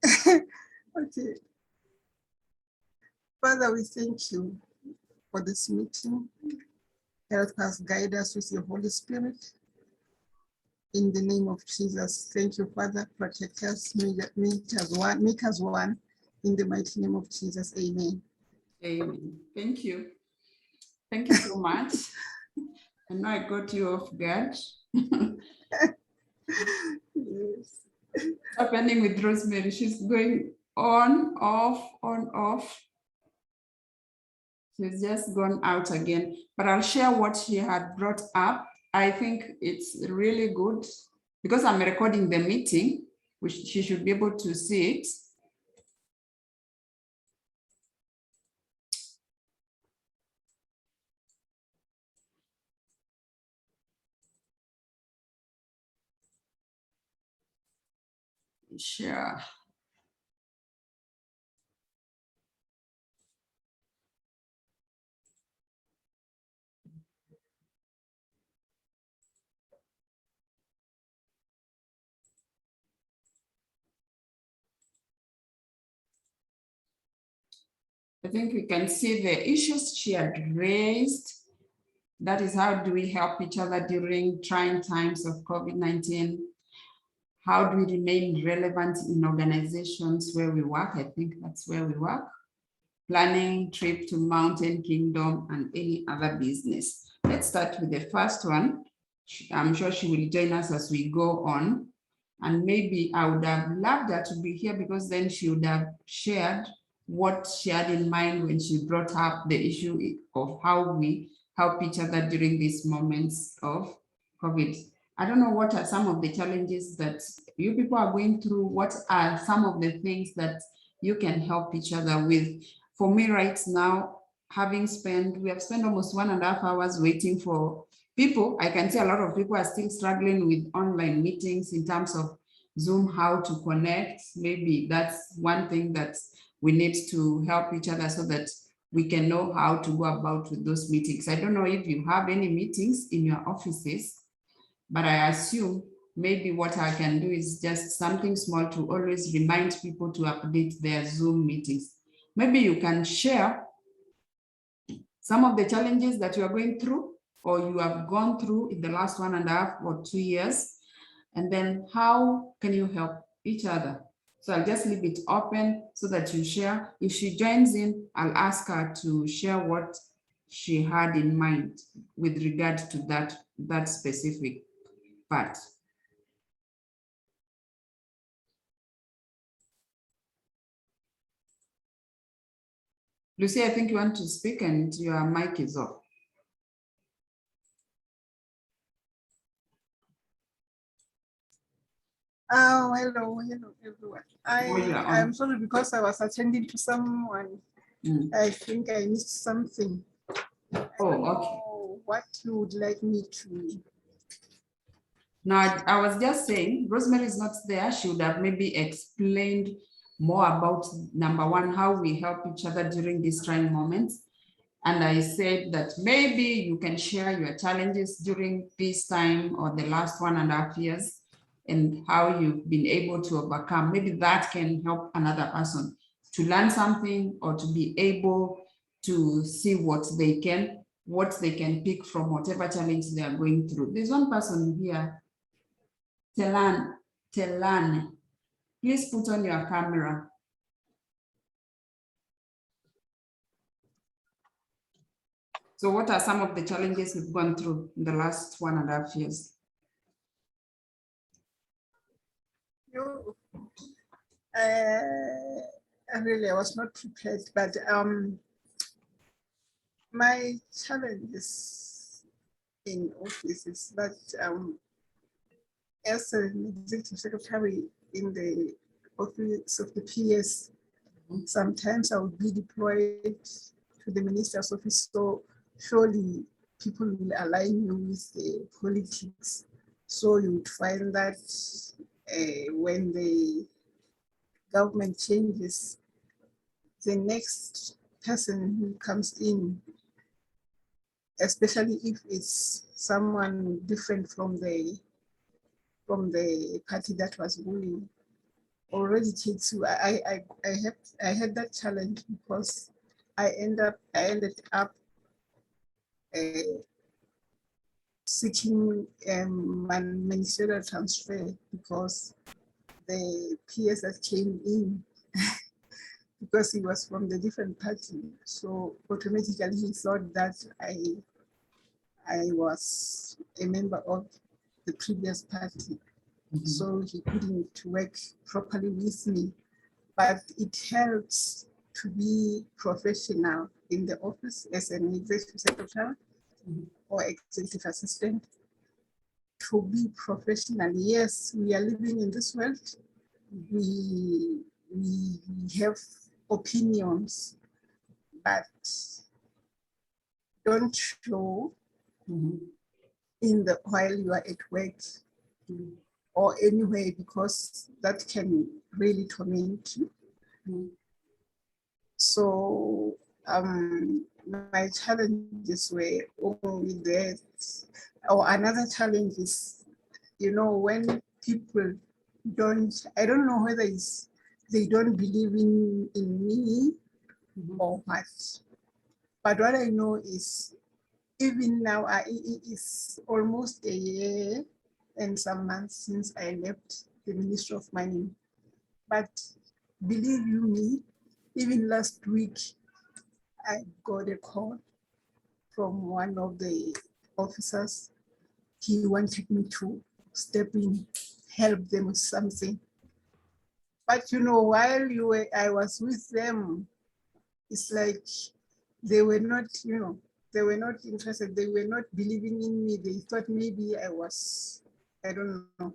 Okay. Father, we thank you for this meeting. Help us, guide us with your Holy Spirit. In the name of Jesus, thank you, Father. Protect us, make us one. In the mighty name of Jesus, amen. Amen. Thank you. Thank you so much. I know I got you off guard. Yes. What's happening with Rosemary? She's going on, off. She's just gone out again. But I'll share what she had brought up. I think it's really good because I'm recording the meeting, which she should be able to see it. Sure. I think we can see the issues she had raised. That is, how do we help each other during trying times of COVID-19? How do we remain relevant in organizations where we work? I think that's where we work. Planning trip to Mountain Kingdom and any other business. Let's start with the first one. I'm sure she will join us as we go on. And maybe I would have loved her to be here because then she would have shared what she had in mind when she brought up the issue of how we help each other during these moments of COVID. I don't know what are some of the challenges that you people are going through. What are some of the things that you can help each other with? For me right now, we have spent almost 1.5 hours waiting for people. I can see a lot of people are still struggling with online meetings in terms of Zoom, how to connect. Maybe that's one thing that we need to help each other so that we can know how to go about with those meetings. I don't know if you have any meetings in your offices, but I assume maybe what I can do is just something small to always remind people to update their Zoom meetings. Maybe you can share some of the challenges that you are going through or you have gone through in the last 1.5 or 2 years, and then how can you help each other? So I'll just leave it open so that you share. If she joins in, I'll ask her to share what she had in mind with regard to that specific part. Lucy, I think you want to speak and your mic is off. Oh, hello everyone. I'm sorry because I was attending to someone. I think I missed something. Oh, okay. What you would like me to? Now, I was just saying, Rosemary is not there. She would have maybe explained more about, number one, how we help each other during these trying moments. And I said that maybe you can share your challenges during this time or the last 1.5 years and how you've been able to overcome. Maybe that can help another person to learn something or to be able to see what they can pick from whatever challenge they are going through. There's one person here, Telan. Please put on your camera. So what are some of the challenges we've gone through in the last 1.5 years? I was not prepared, but my challenges in office is that as an executive secretary in the office of the PS, sometimes I would be deployed to the minister's office, so surely people will align you with the politics. So you would find that when the government changes, the next person who comes in, especially if it's someone different from the party that was ruling, already takes you. I had that challenge because I ended up seeking my ministerial transfer because the PS that came in because he was from the different party. So automatically he thought that I was a member of the previous party. So he couldn't work properly with me. But it helps to be professional in the office as an executive secretary or executive assistant. To be professional, yes, we are living in this world. We have opinions, but don't show in the while you are at work or anywhere, because that can really torment you. So my challenges were only that. Or another challenge is, when people I don't know whether it's they don't believe in me or what. But what I know is, even now, it is almost a year and some months since I left the Ministry of Mining. But believe you me, even last week, I got a call from one of the officers. He wanted me to step in, help them with something. But while I was with them, it's like they were not, they were not interested. They were not believing in me. They thought maybe I don't know.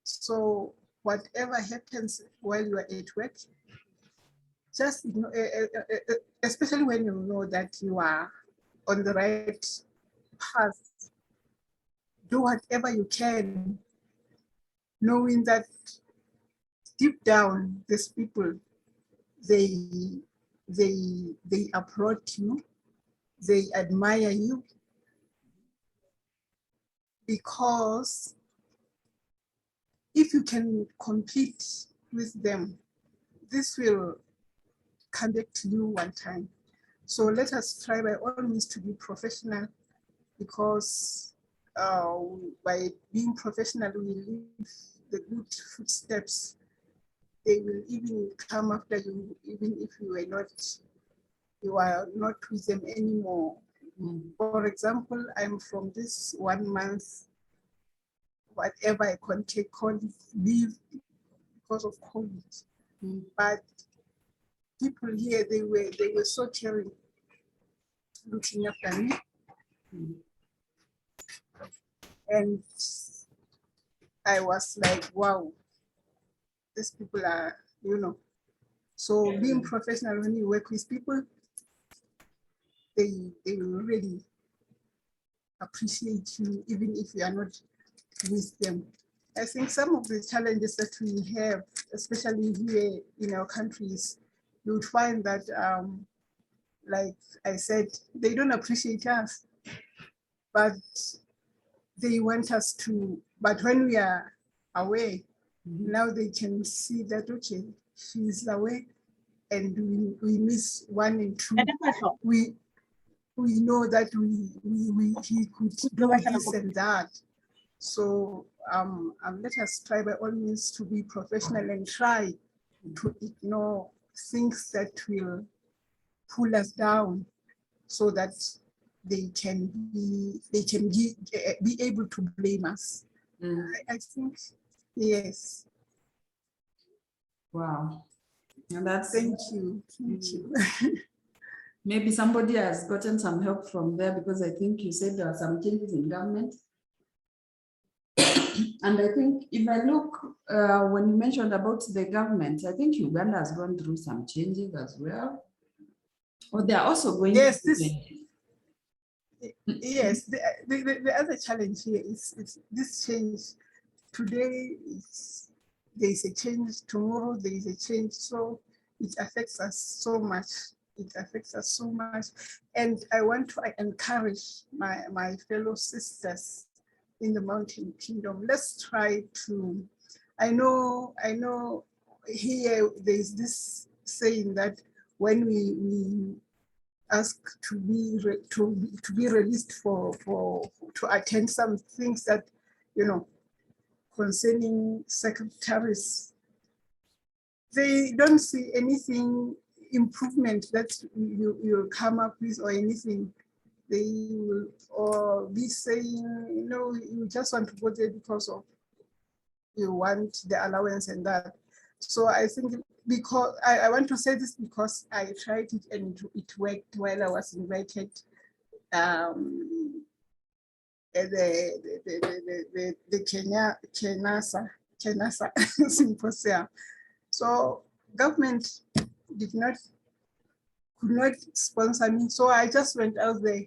So whatever happens while you are at work, just especially when you know that you are on the right path, do whatever you can, knowing that deep down, these people, they applaud you, they admire you, because if you can compete with them, this will come back to you one time. So let us try by all means to be professional, because by being professional, we leave the good footsteps. They will even come after you, even if you are not with them anymore. For example, I'm from this 1 month, whatever I can take leave because of COVID. But people here, they were so caring, looking after me. And I was like, wow, these people are, So being professional, when you work with people, they will really appreciate you, even if you are not with them. I think some of the challenges that we have, especially here in our countries, you would find that, like I said, they don't appreciate us, but they want us to, but when we are away, now they can see that, okay, she's away and we miss 1 and 2. We know that he could do this and that. So let us try by all means to be professional and try to ignore things that will pull us down, so that they can be able to blame us. I think, yes. Wow. And that's Thank you. Maybe somebody has gotten some help from there, because I think you said there are some changes in government. And I think if I look, when you mentioned about the government, I think Uganda has gone through some changes as well. Or they are also going through changes. Yes, the other challenge here is this change. Today there's a change, tomorrow there is a change, so it affects us so much. It affects us so much. And I want to encourage my fellow sisters in the Mountain Kingdom. Let's try to, I know here there's this saying that when we ask to be released to attend some things that, you know, concerning secretaries, they don't see anything improvement that you'll come up with or anything. They will or be saying, you know, you just want to go there because of you want the allowance and that. So I think because I want to say this because I tried it and it worked while I was invited the Kenasa symposium. So government could not sponsor me. So I just went out there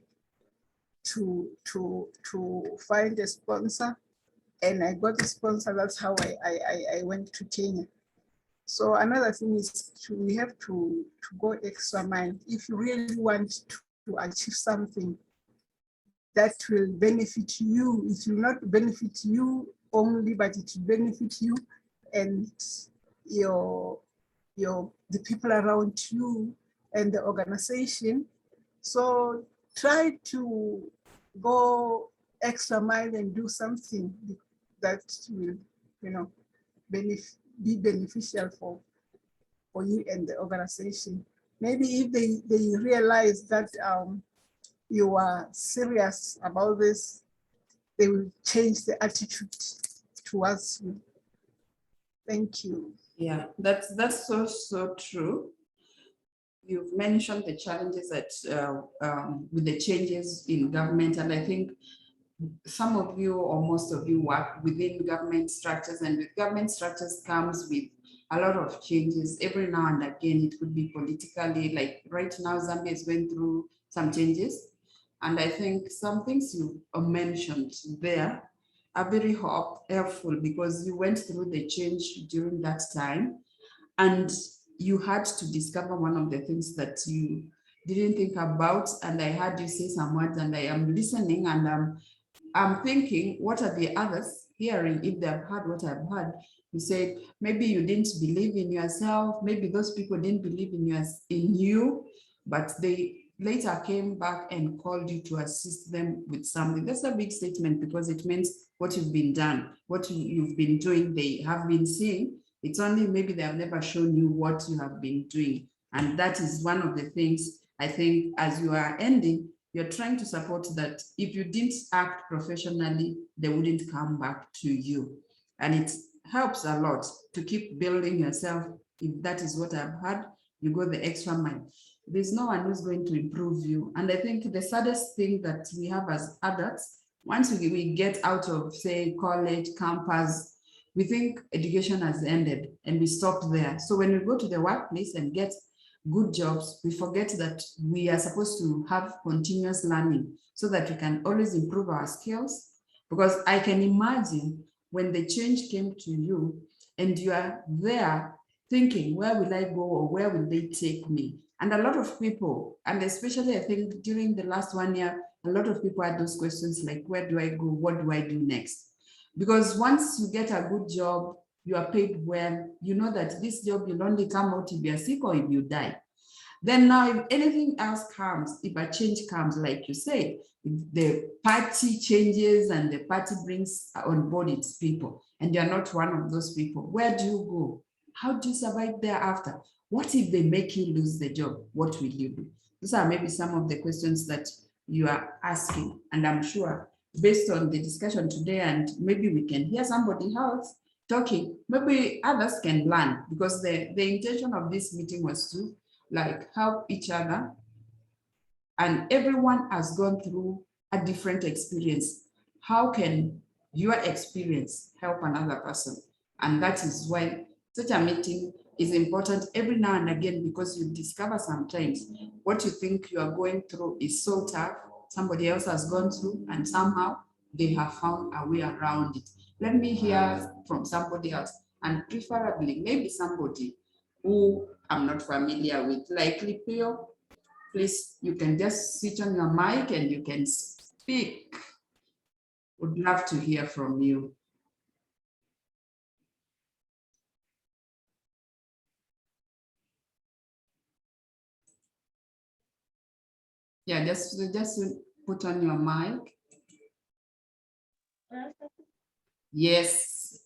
to find a sponsor, and I got a sponsor. That's how I went to Kenya. So another thing is we have to go extra mile. If you really want to achieve something that will benefit you, it will not benefit you only, but it will benefit you and the people around you and the organization. So try to go extra mile and do something that will, you know, be beneficial for you and the organization. Maybe if they realize that you are serious about this, they will change the attitude towards you. Thank you. Yeah, that's so true. You've mentioned the challenges that with the changes in government, and I think some of you or most of you work within government structures, and with government structures comes with a lot of changes. Every now and again, it could be politically, like right now, Zambia is going through some changes. And I think some things you mentioned there are very helpful because you went through the change during that time and you had to discover one of the things that you didn't think about. And I heard you say some words and I am listening and I'm thinking, what are the others hearing if they have heard what I've heard? You said, maybe you didn't believe in yourself. Maybe those people didn't believe in you, but they later came back and called you to assist them with something. That's a big statement because it means what you've been done, what you've been doing, they have been seeing. It's only maybe they have never shown you what you have been doing. And that is one of the things I think as you are ending, you're trying to support that if you didn't act professionally, they wouldn't come back to you. And it helps a lot to keep building yourself. If that is what I've heard, you go the extra mile. There's no one who's going to improve you. And I think the saddest thing that we have as adults, once we get out of, say, college, campus, we think education has ended and we stop there. So when we go to the workplace and get good jobs, we forget that we are supposed to have continuous learning so that we can always improve our skills. Because I can imagine when the change came to you and you are there thinking, where will I go or where will they take me? And a lot of people, and especially I think during the last 1 year, a lot of people had those questions like, where do I go? What do I do next? Because once you get a good job, you are paid well, you know that this job will only come out if you're sick or if you die. Then now if anything else comes, if a change comes, like you say, if the party changes and the party brings on board its people, and you're not one of those people, where do you go? How do you survive thereafter? What if they make you lose the job? What will you do? These are maybe some of the questions that you are asking. And I'm sure based on the discussion today, and maybe we can hear somebody else talking, maybe others can learn, because the intention of this meeting was to like help each other, and everyone has gone through a different experience. How can your experience help another person? And that is why such a meeting is important every now and again, because you discover sometimes what you think you are going through is so tough, somebody else has gone through and somehow they have found a way around it. Let me hear from somebody else, and preferably maybe somebody who I'm not familiar with, like Lipio. Please, you can just sit on your mic and you can speak. Would love to hear from you. Yeah, just put on your mic. Yes.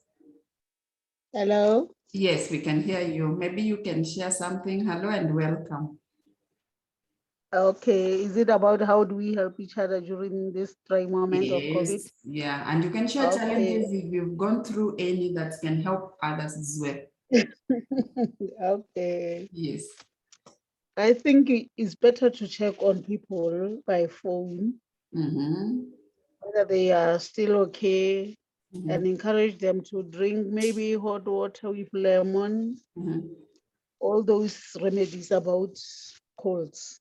Hello. Yes, we can hear you. Maybe you can share something. Hello and welcome. Okay, is it about how do we help each other during this trying moment of COVID? Yes, yeah, and you can share Okay. challenges if you've gone through any that can help others as well. Okay. Yes. I think it's better to check on people by phone, whether they are still okay, and encourage them to drink maybe hot water with lemon, all those remedies about colds.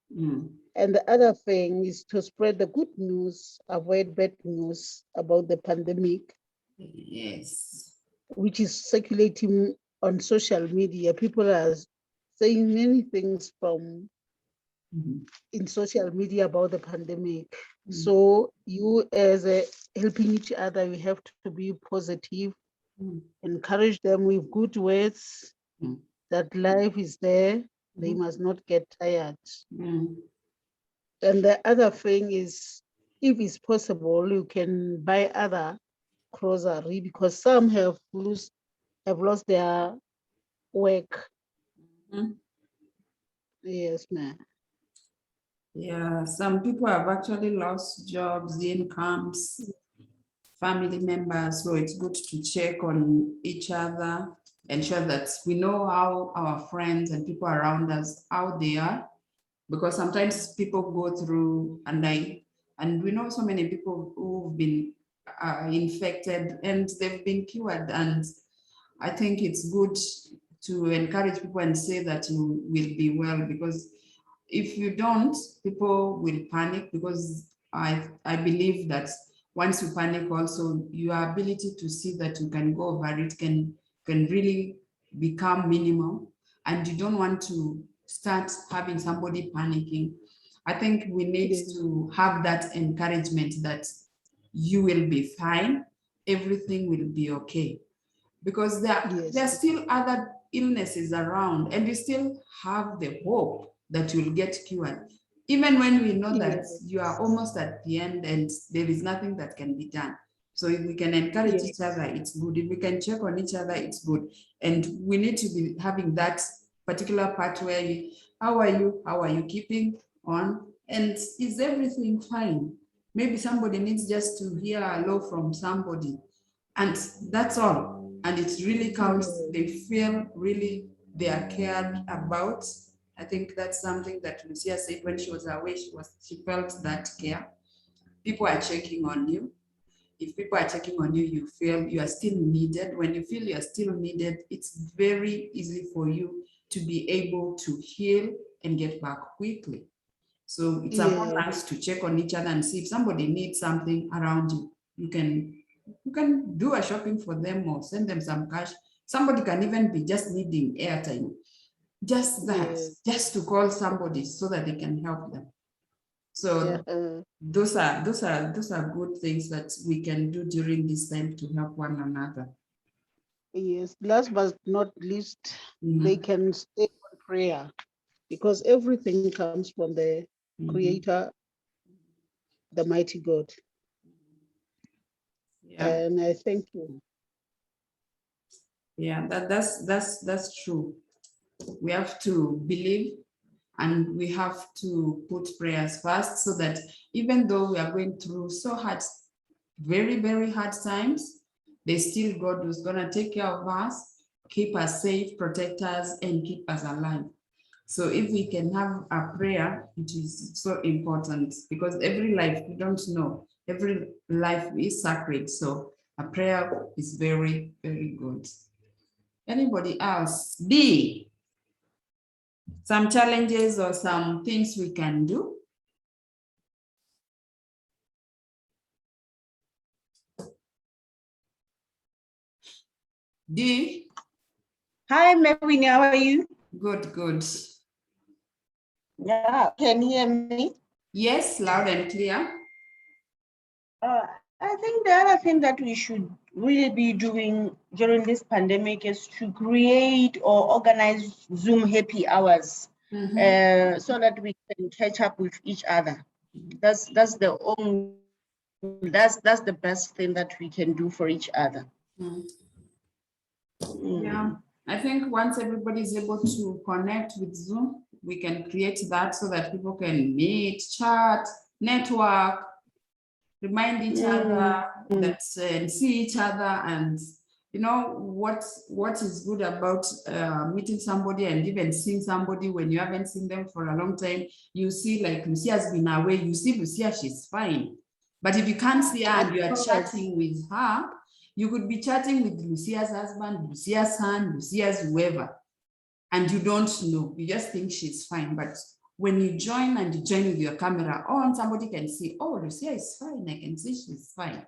And the other thing is to spread the good news, avoid bad news about the pandemic. Yes. Which is circulating on social media. People are saying many things from in social media about the pandemic. So you as helping each other, we have to be positive, encourage them with good words, that life is there, they must not get tired. And the other thing is, if it's possible, you can buy other grocery because some have lost their work. Yes, ma'am. Yeah, some people have actually lost jobs, incomes, family members. So it's good to check on each other, ensure that we know how our friends and people around us, how they are, because sometimes people go through and we know so many people who've been infected and they've been cured. And I think it's good to encourage people and say that you will be well, because if you don't, people will panic, because I believe that once you panic also, your ability to see that you can go over it can really become minimal, and you don't want to start having somebody panicking. I think we need to have that encouragement that you will be fine, everything will be okay, because there are still other illnesses around, and we still have the hope that you'll get cured, even when we know that you are almost at the end and there is nothing that can be done. So if we can encourage each other, it's good. If we can check on each other, it's good. And we need to be having that particular part where how are you keeping on, and is everything fine? Maybe somebody needs just to hear hello from somebody, and that's all. And it really counts. They feel really they are cared about. I think that's something that Lucia said when she was away. She felt that care. People are checking on you. If people are checking on you, you feel you are still needed. When you feel you are still needed, it's very easy for you to be able to heal and get back quickly. So it's important to check on each other and see if somebody needs something around you. You can do a shopping for them or send them some cash. Somebody can even be just needing airtime. Just that, just to call somebody so that they can help them. So those are good things that we can do during this time to help one another. Yes, last but not least, they can stay on prayer, because everything comes from the Creator, the mighty God. And I thank you. Yeah, that's true. We have to believe, and we have to put prayers first, so that even though we are going through so hard, very, very hard times, there's still God who's gonna take care of us, keep us safe, protect us, and keep us alive. So if we can have a prayer, it is so important, because every life, we don't know, every life is sacred. So a prayer is very, very good. Anybody else? D, some challenges or some things we can do. D. Hi, Mewini, how are you? Good, good. Yeah, can you hear me? Yes, loud and clear. I think the other thing that we should really be doing during this pandemic is to create or organize Zoom happy hours so that we can catch up with each other. That's the only, that's the best thing that we can do for each other. Yeah, I think once everybody is able to connect with Zoom, we can create that so that people can meet, chat, network, remind each other that and see each other. And you know what is good about meeting somebody and even seeing somebody when you haven't seen them for a long time. You see, like Lucia's been away, you see Lucia, she's fine. But if you can't see her and you are chatting with her, you could be chatting with Lucia's husband, Lucia's son, Lucia's whoever, and you don't know, you just think she's fine. But when you join and you join with your camera on, somebody can see, oh, Lucia is fine, I can see she's fine.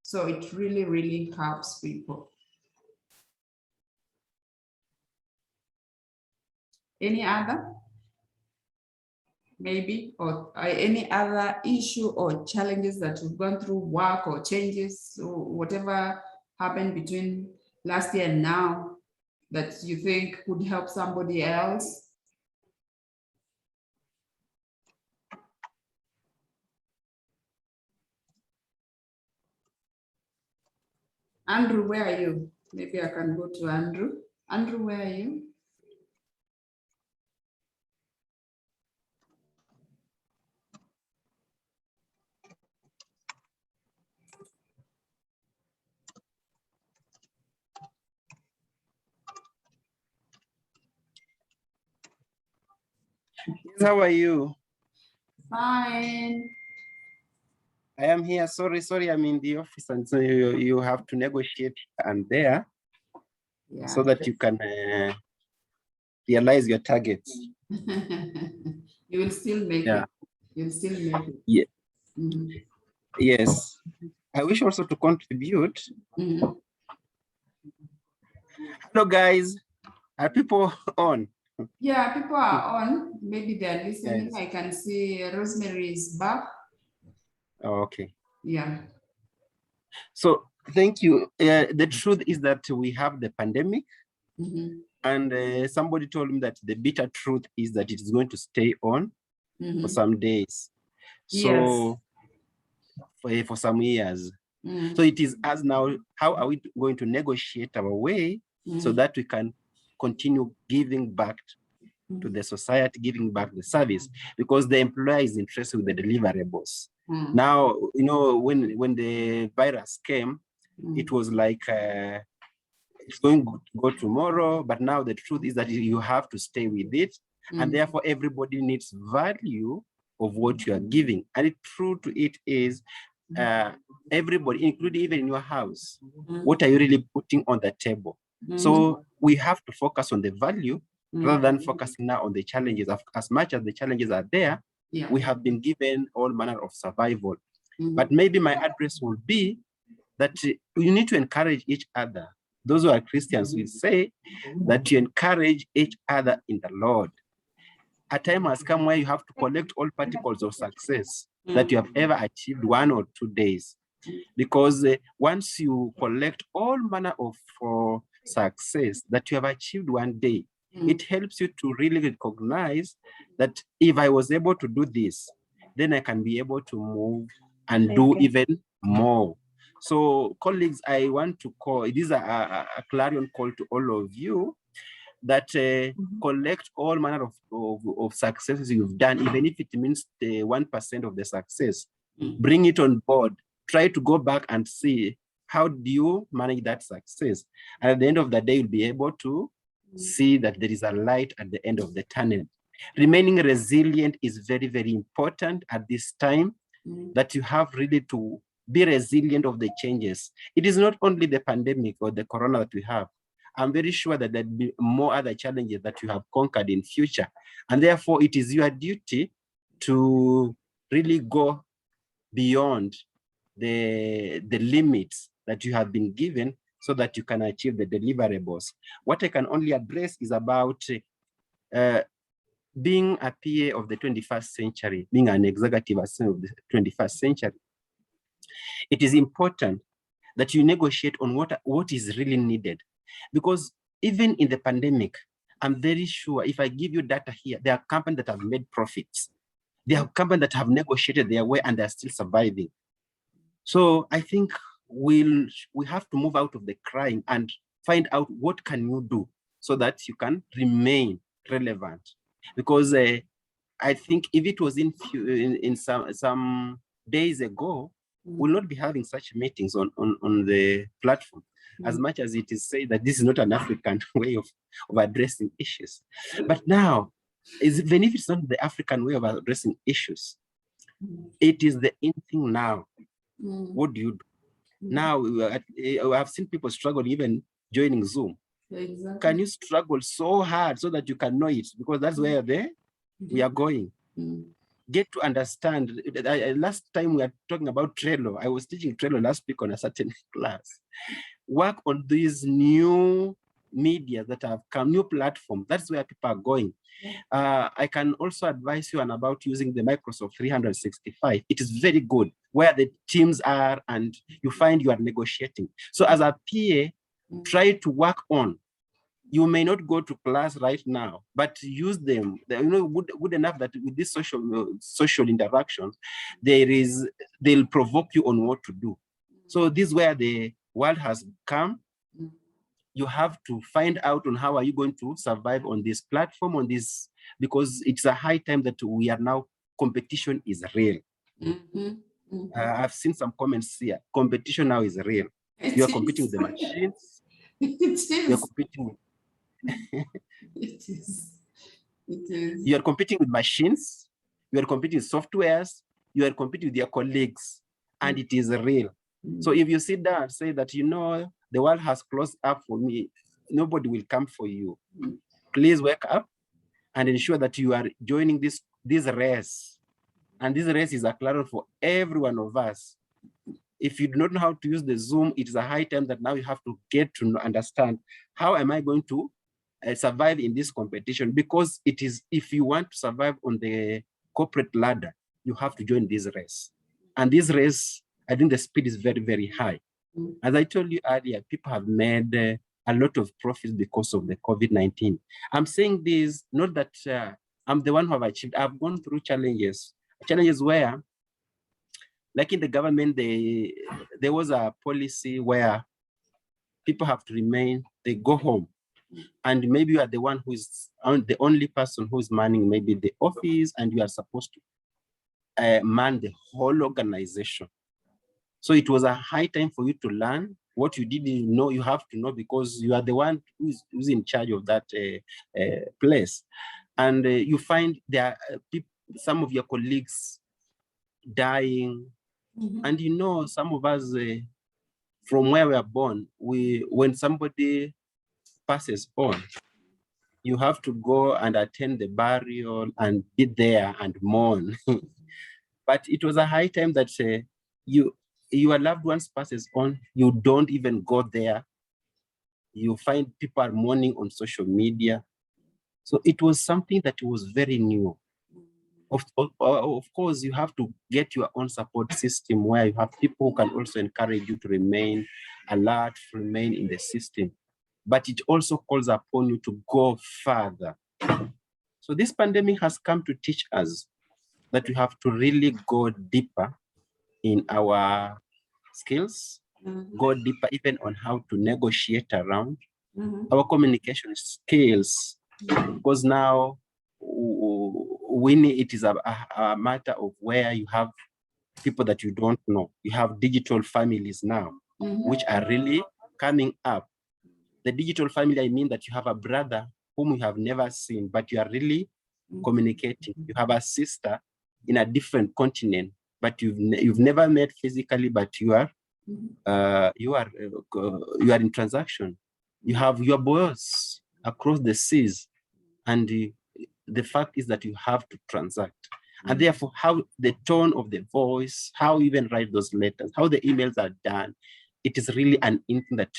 So it really, really helps people. Any other? Maybe, or any other issue or challenges that you've gone through, work or changes or whatever happened between last year and now that you think would help somebody else? Andrew, where are you? Maybe I can go to Andrew. Andrew, where are you? How are you? Fine. I am here. Sorry, I'm in the office, and so you have to negotiate and there, Yeah. so that you can realize your targets. You will still make Yeah. it. You'll still make it. Yeah. Mm-hmm. Yes. I wish also to contribute. Mm-hmm. Hello, guys. Are people on? Yeah, people are on. Maybe they're listening. Yes. I can see Rosemary is back. Oh, okay. Yeah. So thank you. The truth is that we have the pandemic, Mm-hmm. and somebody told me that the bitter truth is that it is going to stay on for some days. So for some years. Mm-hmm. So it is us now, how are we going to negotiate our way so that we can continue giving back to the society, giving back the service, because the employer is interested with the deliverables. Now, you know, when the virus came, it was like, it's going to go tomorrow, but now the truth is that you have to stay with it. And therefore everybody needs value of what you are giving. And the truth to it is, everybody, including even in your house, what are you really putting on the table? So we have to focus on the value rather than focusing now on the challenges. As much as the challenges are there, we have been given all manner of survival. But maybe my address will be that you need to encourage each other. Those who are Christians will say that you encourage each other in the Lord. A time has come where you have to collect all particles of success that you have ever achieved 1 or 2 days. Because once you collect all manner of success that you have achieved 1 day, it helps you to really recognize that if I was able to do this, then I can be able to move and do even more. So colleagues, I want to call, it is a clarion call to all of you that collect all manner of successes you've done, even if it means 1% of the success. Bring it on board. Try to go back and see how do you manage that success. And at the end of the day, you'll be able to see that there is a light at the end of the tunnel. Remaining resilient is very, very important at this time, that you have really to be resilient of the changes. It is not only the pandemic or the corona that we have. I'm very sure that there'll be more other challenges that you have conquered in future. And therefore, it is your duty to really go beyond the limits that you have been given so that you can achieve the deliverables. What I can only address is about being a PA of the 21st century, being an executive assistant of the 21st century. It is important that you negotiate on what is really needed. Because even in the pandemic, I'm very sure if I give you data here, there are companies that have made profits. There are companies that have negotiated their way and they're still surviving. So I think we have to move out of the crying and find out what can you do so that you can remain relevant. Because I think if it was in some days ago, we'll not be having such meetings on the platform, as much as it is said that this is not an African way of addressing issues. But now, even if it's not the African way of addressing issues, it is the in thing now. What do you do? Now, I've seen people struggle even joining Zoom. Exactly. Can you struggle so hard so that you can know it? Because that's where we are going. Get to understand. Last time we were talking about Trello. I was teaching Trello last week on a certain class. Work on these new media that have come, new platforms. That's where people are going. I can also advise you on about using the Microsoft 365. It is very good where the teams are and you find you are negotiating. So as a PA, try to work on. You may not go to class right now, but use them. Good enough that with this social interactions, they'll provoke you on what to do. So this is where the world has come. You have to find out on how are you going to survive on this platform, on this, because it's a high time that we are now, competition is real. I've seen some comments here. Competition now is real. You are competing with the machines. It is. You're competing with It is. It is. You are competing with machines, you are competing with softwares, you are competing with your colleagues, and it is real. So if you sit down and say that, the world has closed up for me, nobody will come for you. Please wake up and ensure that you are joining this race. And this race is a clarion for every one of us. If you do not know how to use the Zoom, it is a high time that now you have to get to understand, how am I going to survive in this competition? Because it is, if you want to survive on the corporate ladder, you have to join this race. And this race, I think the speed is very, very high. As I told you earlier, people have made a lot of profits because of the COVID-19. I'm saying this, not that I'm the one who have achieved. I've gone through challenges where, like in the government, there was a policy where people have to remain, they go home. And maybe you are the one who is the only person who is manning maybe the office, and you are supposed to man the whole organization. So it was a high time for you to learn what you didn't know. You have to know, because you are the one who's in charge of that place. And you find there are some of your colleagues dying. And some of us, from where we are born, when somebody passes on, you have to go and attend the burial and be there and mourn. But it was a high time that your loved ones passes on, you don't even go there. You find people are mourning on social media. So it was something that was very new. Of course, you have to get your own support system where you have people who can also encourage you to remain alert, to remain in the system. But it also calls upon you to go further. So this pandemic has come to teach us that we have to really go deeper in our skills, go deeper even on how to negotiate around our communication skills, because now it is a matter of where you have people that you don't know. You have digital families now, which are really coming up. The digital family, I mean that you have a brother whom you have never seen, but you are really communicating. You have a sister in a different continent, but you've never met physically, but you are in transaction. You have your boss across the seas, and the fact is that you have to transact. And therefore, how the tone of the voice, how you even write those letters, how the emails are done, it is really an instinct that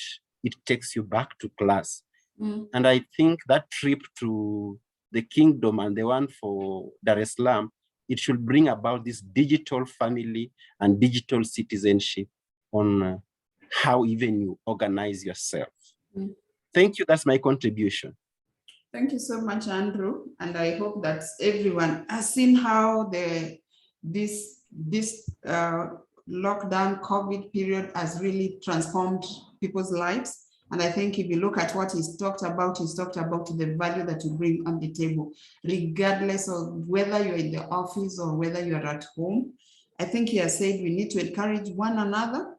it takes you back to class. And I think that trip to the kingdom and the one for Dar es Salaam, it should bring about this digital family and digital citizenship on how even you organize yourself. Thank you. That's my contribution. Thank you so much, Andrew. And I hope that everyone has seen how this lockdown COVID period has really transformed people's lives. And I think if you look at what he's talked about the value that you bring on the table, regardless of whether you're in the office or whether you're at home. I think he has said we need to encourage one another,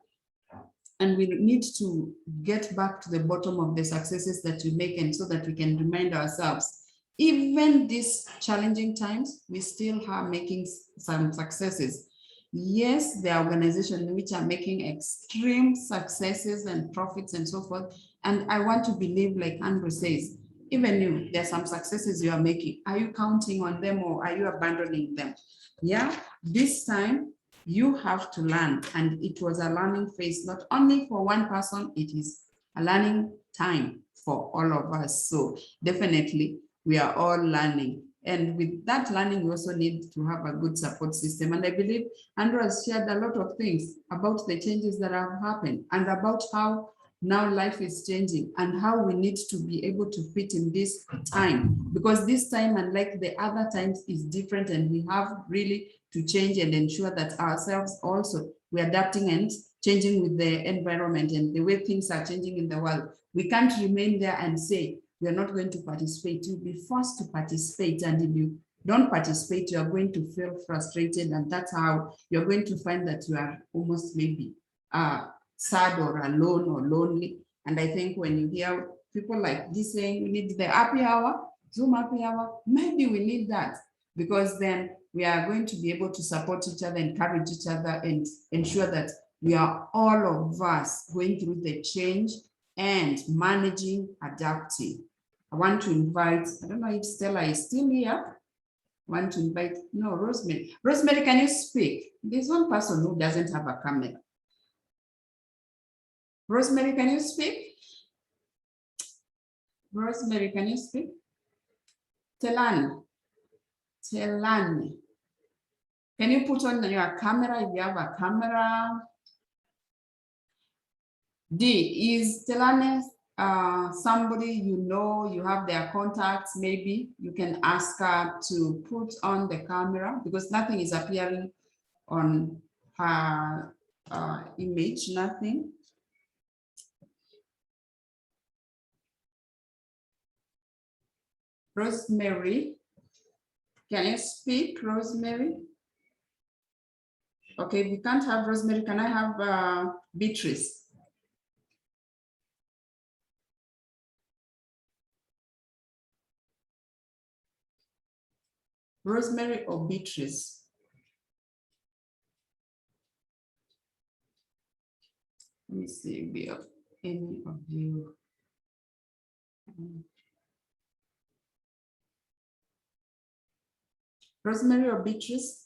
and we need to get back to the bottom of the successes that we make, and so that we can remind ourselves, even these challenging times, we still are making some successes. Yes, there are organizations which are making extreme successes and profits and so forth. And I want to believe, like Andrew says, even if there's some successes you are making, are you counting on them or are you abandoning them? Yeah, this time you have to learn, and it was a learning phase, not only for one person, it is a learning time for all of us. So definitely we are all learning, and with that learning we also need to have a good support system. And I believe Andrew has shared a lot of things about the changes that have happened, and about how now life is changing, and how we need to be able to fit in this time, because this time, unlike the other times, is different, and we have really to change and ensure that ourselves also we're adapting and changing with the environment and the way things are changing in the world. We can't remain there and say we are not going to participate. You'll be forced to participate, and if you don't participate, you are going to feel frustrated, and that's how you're going to find that you are almost maybe sad or alone or lonely. And I think when you hear people like this saying we need the happy hour, Zoom happy hour, maybe we need that, because then we are going to be able to support each other, encourage each other, and ensure that we are all of us going through the change and managing, adapting. I want to invite, I don't know if Stella is still here. I want to invite, no, Rosemary. Rosemary, can you speak? There's one person who doesn't have a camera. Rosemary, can you speak? Rosemary, can you speak? Telani. Can you put on your camera if you have a camera? D, is Telani somebody you know, you have their contacts, maybe you can ask her to put on the camera, because nothing is appearing on her image, nothing. Rosemary, can you speak, Rosemary? Okay, if we can't have Rosemary, can I have Beatrice? Rosemary or Beatrice? Let me see if we have any of you. Rosemary or Beatrice?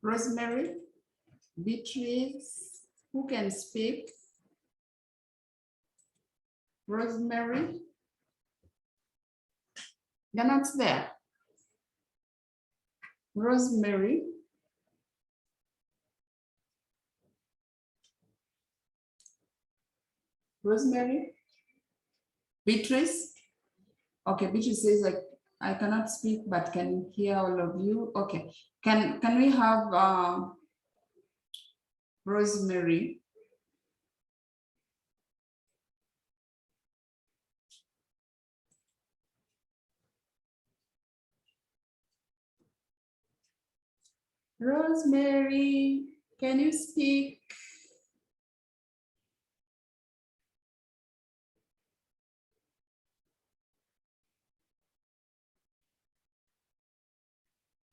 Rosemary, Beatrice, who can speak? Rosemary? You're not there. Rosemary? Rosemary? Beatrice? Okay, Beatrice says like, I cannot speak, but can hear all of you. Okay, can we have Rosemary? Rosemary, can you speak?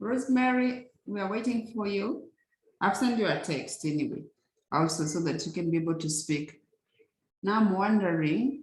Rosemary, we are waiting for you. I've sent you a text anyway, also so that you can be able to speak. Now I'm wondering,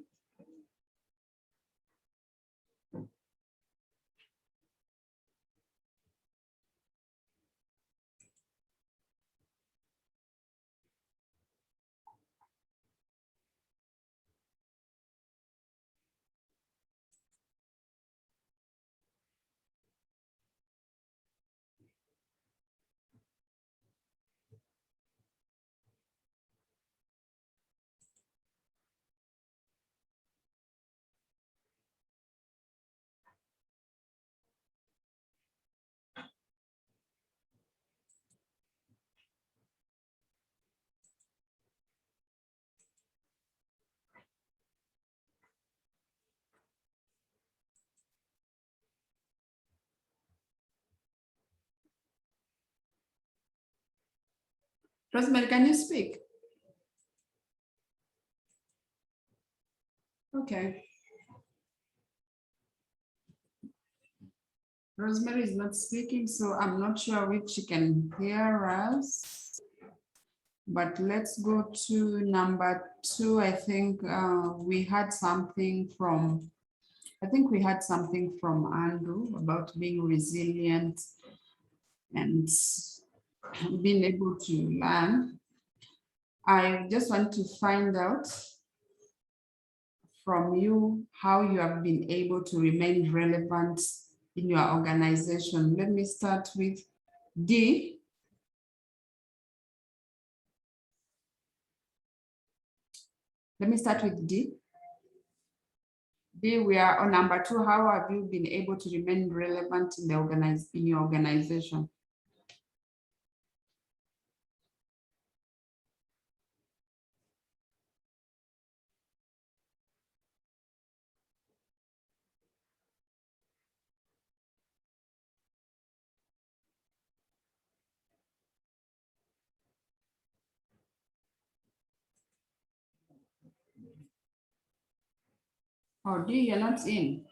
Rosemary, can you speak? Okay. Rosemary is not speaking, so I'm not sure if she can hear us. But let's go to number 2. I think we had something from, Andrew about being resilient and being able to learn. I just want to find out from you how you have been able to remain relevant in your organization. Let me start with D. Let me start with D. D, we are on number 2. How have you been able to remain relevant in your organization? Oh, D, you're not in.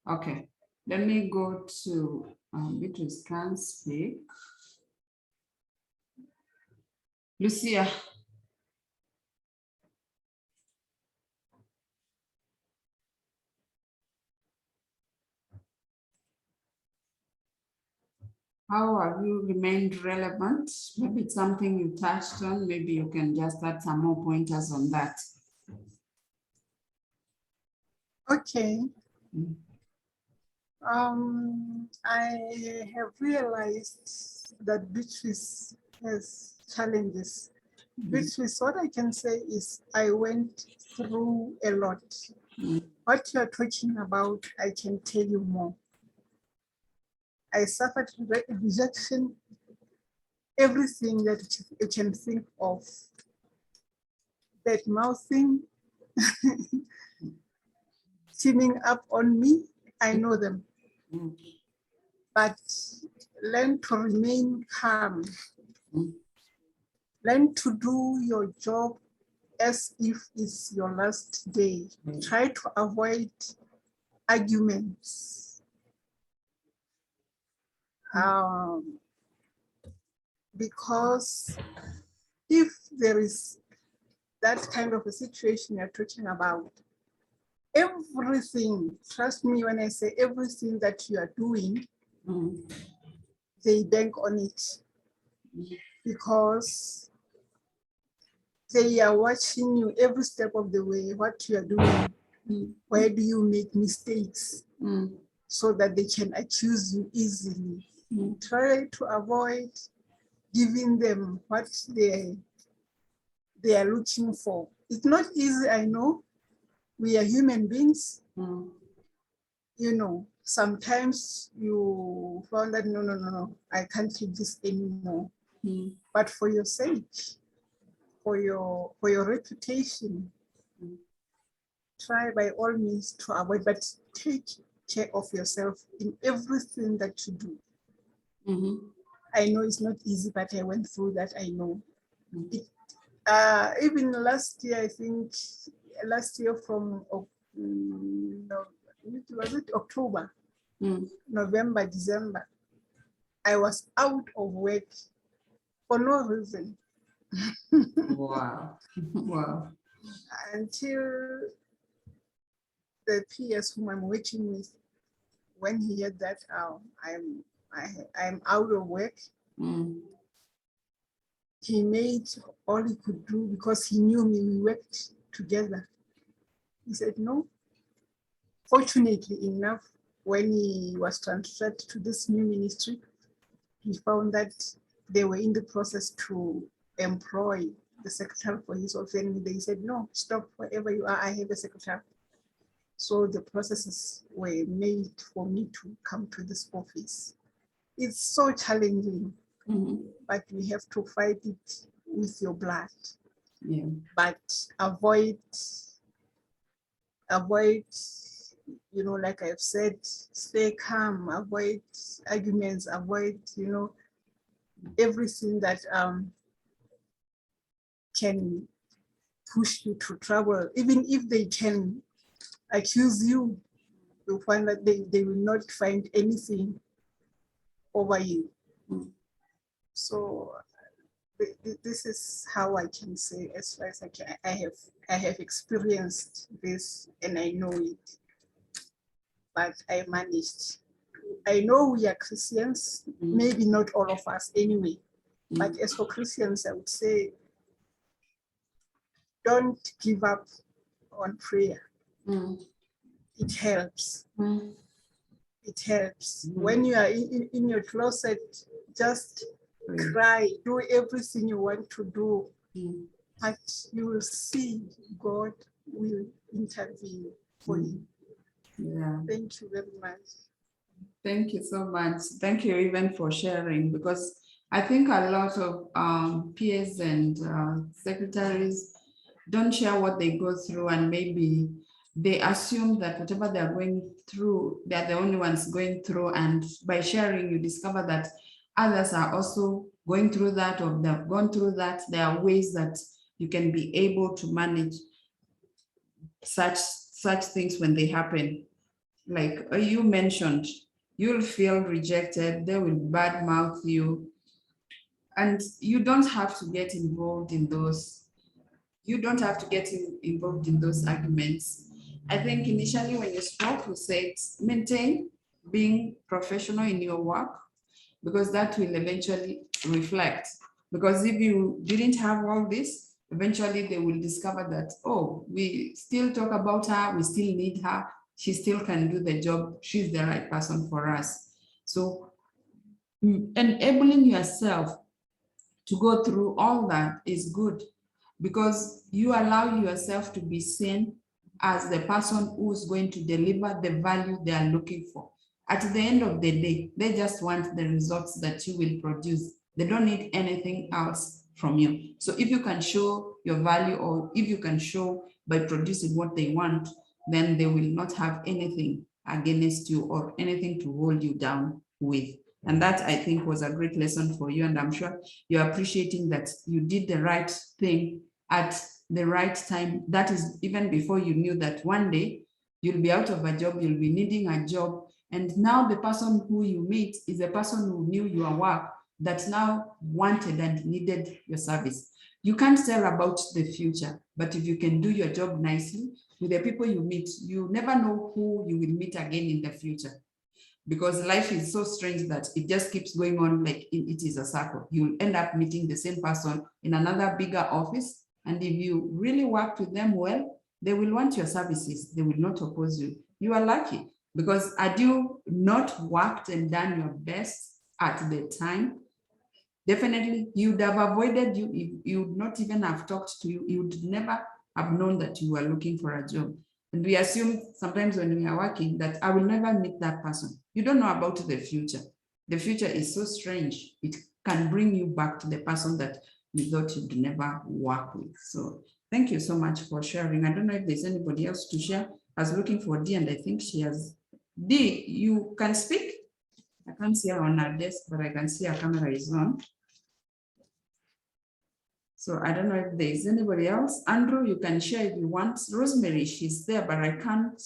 Okay, let me go to Beatrice can speak. Lucia. How have you remained relevant? Maybe it's something you touched on. Maybe you can just add some more pointers on that. Okay. I have realized that Beatrice has challenges. Beatrice, what I can say is I went through a lot. What you're talking about, I can tell you more. I suffered rejection, everything that you can think of. Bad mouthing, teaming up on me, I know them. But learn to remain calm. Learn to do your job as if it's your last day. Try to avoid arguments. Because if there is that kind of a situation you're talking about, everything, trust me when I say everything that you are doing, they bank on it. Because they are watching you every step of the way, what you are doing, where do you make mistakes, so that they can accuse you easily. Try to avoid giving them what they are looking for. It's not easy, I know. We are human beings. You know, sometimes you found that no, I can't take this anymore. But for your sake, for your reputation, try by all means to avoid, but take care of yourself in everything that you do. I know it's not easy, but I went through that, I know. Even last year, I think, from, was it October, November, December, I was out of work for no reason. Wow. Wow. Until the PS whom I'm working with, when he heard that I'm out of work, he made all he could do because he knew me, we worked together. He said, no. Fortunately enough, when he was transferred to this new ministry, he found that they were in the process to employ the secretary for his whole family. They said, no, stop wherever you are, I have a secretary. So the processes were made for me to come to this office. It's so challenging, but we have to fight it with your blood. But avoid avoid, you know, like I've said, stay calm, avoid arguments, avoid, you know, everything that can push you to trouble. Even if they can accuse you, you'll find that they will not find anything over you. So this is how I can say, as far as I can, I have experienced this and I know it, but I managed. I know we are Christians, maybe not all of us anyway, but as for Christians, I would say, don't give up on prayer. It helps. It helps. When you are in your closet, just cry, do everything you want to do, but you will see God will intervene for you. Yeah. Thank you very much. Thank you so much. Thank you even for sharing, because I think a lot of peers and secretaries don't share what they go through, and maybe they assume that whatever they're going through, they're the only ones going through. And by sharing, you discover that others are also going through that, or they've gone through that. There are ways that you can be able to manage such things when they happen. Like you mentioned, you'll feel rejected, they will badmouth you, and you don't have to get involved in those. You don't have to get involved in those arguments. I think initially when you spoke, you said maintain being professional in your work, because that will eventually reflect. Because if you didn't have all this, eventually they will discover that, oh, we still talk about her, we still need her, she still can do the job, she's the right person for us. So enabling yourself to go through all that is good, because you allow yourself to be seen as the person who's going to deliver the value they are looking for. At the end of the day, they just want the results that you will produce. They don't need anything else from you. So if you can show your value, or if you can show by producing what they want, then they will not have anything against you or anything to hold you down with. And that, I think, was a great lesson for you. And I'm sure you're appreciating that you did the right thing at the right time. That is even before you knew that one day you'll be out of a job, you'll be needing a job. And now the person who you meet is a person who knew your work, that now wanted and needed your service. You can't tell about the future, but if you can do your job nicely with the people you meet, you never know who you will meet again in the future. Because life is so strange that it just keeps going on like it is a circle. You'll end up meeting the same person in another bigger office. And if you really work with them well, they will want your services. They will not oppose you. You are lucky, because had you not worked and done your best at the time, definitely you would have avoided you. If you would not even have talked to you, you would never have known that you were looking for a job. And we assume sometimes when we are working that I will never meet that person. You don't know about the future. The future is so strange. It can bring you back to the person that you thought you'd never work with. So thank you so much for sharing. I don't know if there's anybody else to share. I was looking for Dee, and I think she has. Dee, you can speak? I can't see her on her desk, but I can see her camera is on. So I don't know if there is anybody else. Andrew, you can share if you want. Rosemary, she's there, but I can't.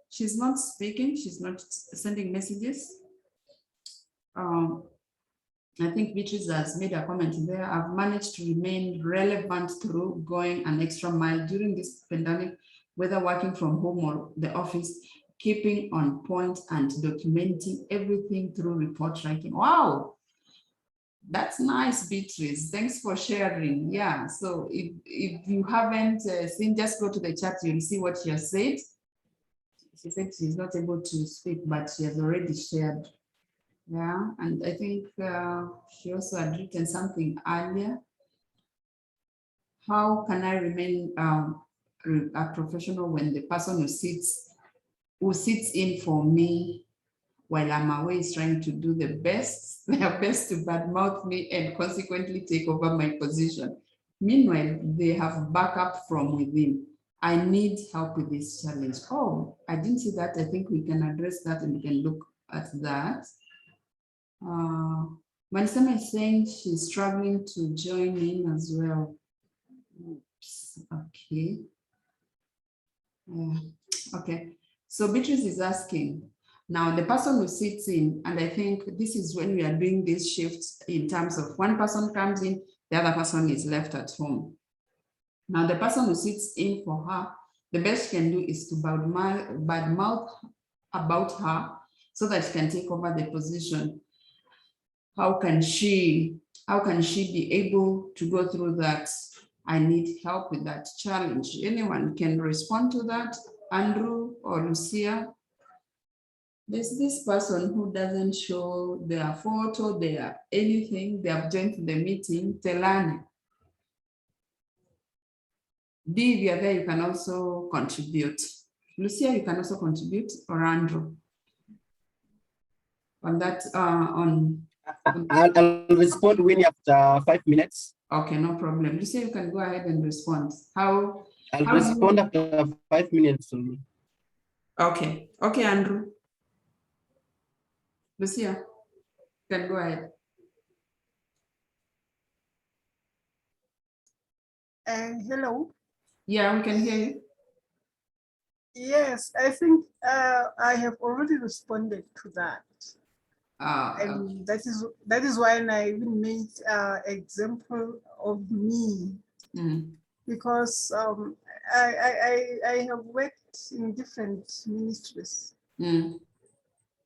She's not speaking. She's not sending messages. I think Beatrice has made a comment there. I've managed to remain relevant through going an extra mile during this pandemic, whether working from home or the office, keeping on point and documenting everything through report writing. Wow. That's nice, Beatrice. Thanks for sharing. Yeah, so if you haven't seen, just go to the chat, you'll see what she has said. She said she's not able to speak, but she has already shared. Yeah, and I think she also had written something earlier. How can I remain a professional when the person who sits in for me while I'm away is trying to do their best to badmouth me and consequently take over my position. Meanwhile, they have backup from within. I need help with this challenge. Oh, I didn't see that. I think we can address that and we can look at that. Manisema is saying she's struggling to join in as well. Oops, okay. Okay. So Beatrice is asking, now the person who sits in, and I think this is when we are doing these shifts in terms of one person comes in, the other person is left at home. Now the person who sits in for her, the best she can do is to badmouth about her so that she can take over the position. How can she be able to go through that? I need help with that challenge. Anyone can respond to that? Andrew or Lucia? There's this person who doesn't show their photo, their anything, they have joined the meeting, Telani. D, if you're there, you can also contribute. Lucia, you can also contribute, or Andrew. On that, I'll respond, Winnie, after 5 minutes. Okay, no problem. Lucia, you can go ahead and respond. I'll respond after 5 minutes. Okay, okay, Andrew. Lucia, you can go ahead. Hello. Yeah, we can hear you. Yes, I think I have already responded to that. And that is why I even made example of me, because I have worked in different ministries.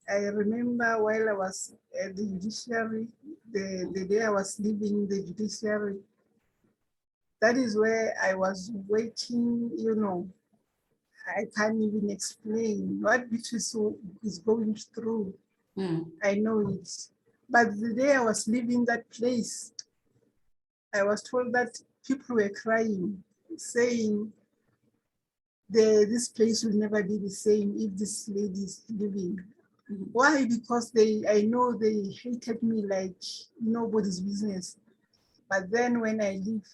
I remember while I was at the judiciary, the day I was leaving the judiciary, that is where I was working, you know. I can't even explain what Beatrice is going through. I know it. But the day I was leaving that place, I was told that people were crying, saying this place will never be the same if this lady is leaving. Why? Because I know they hated me like nobody's business. But then when I leave,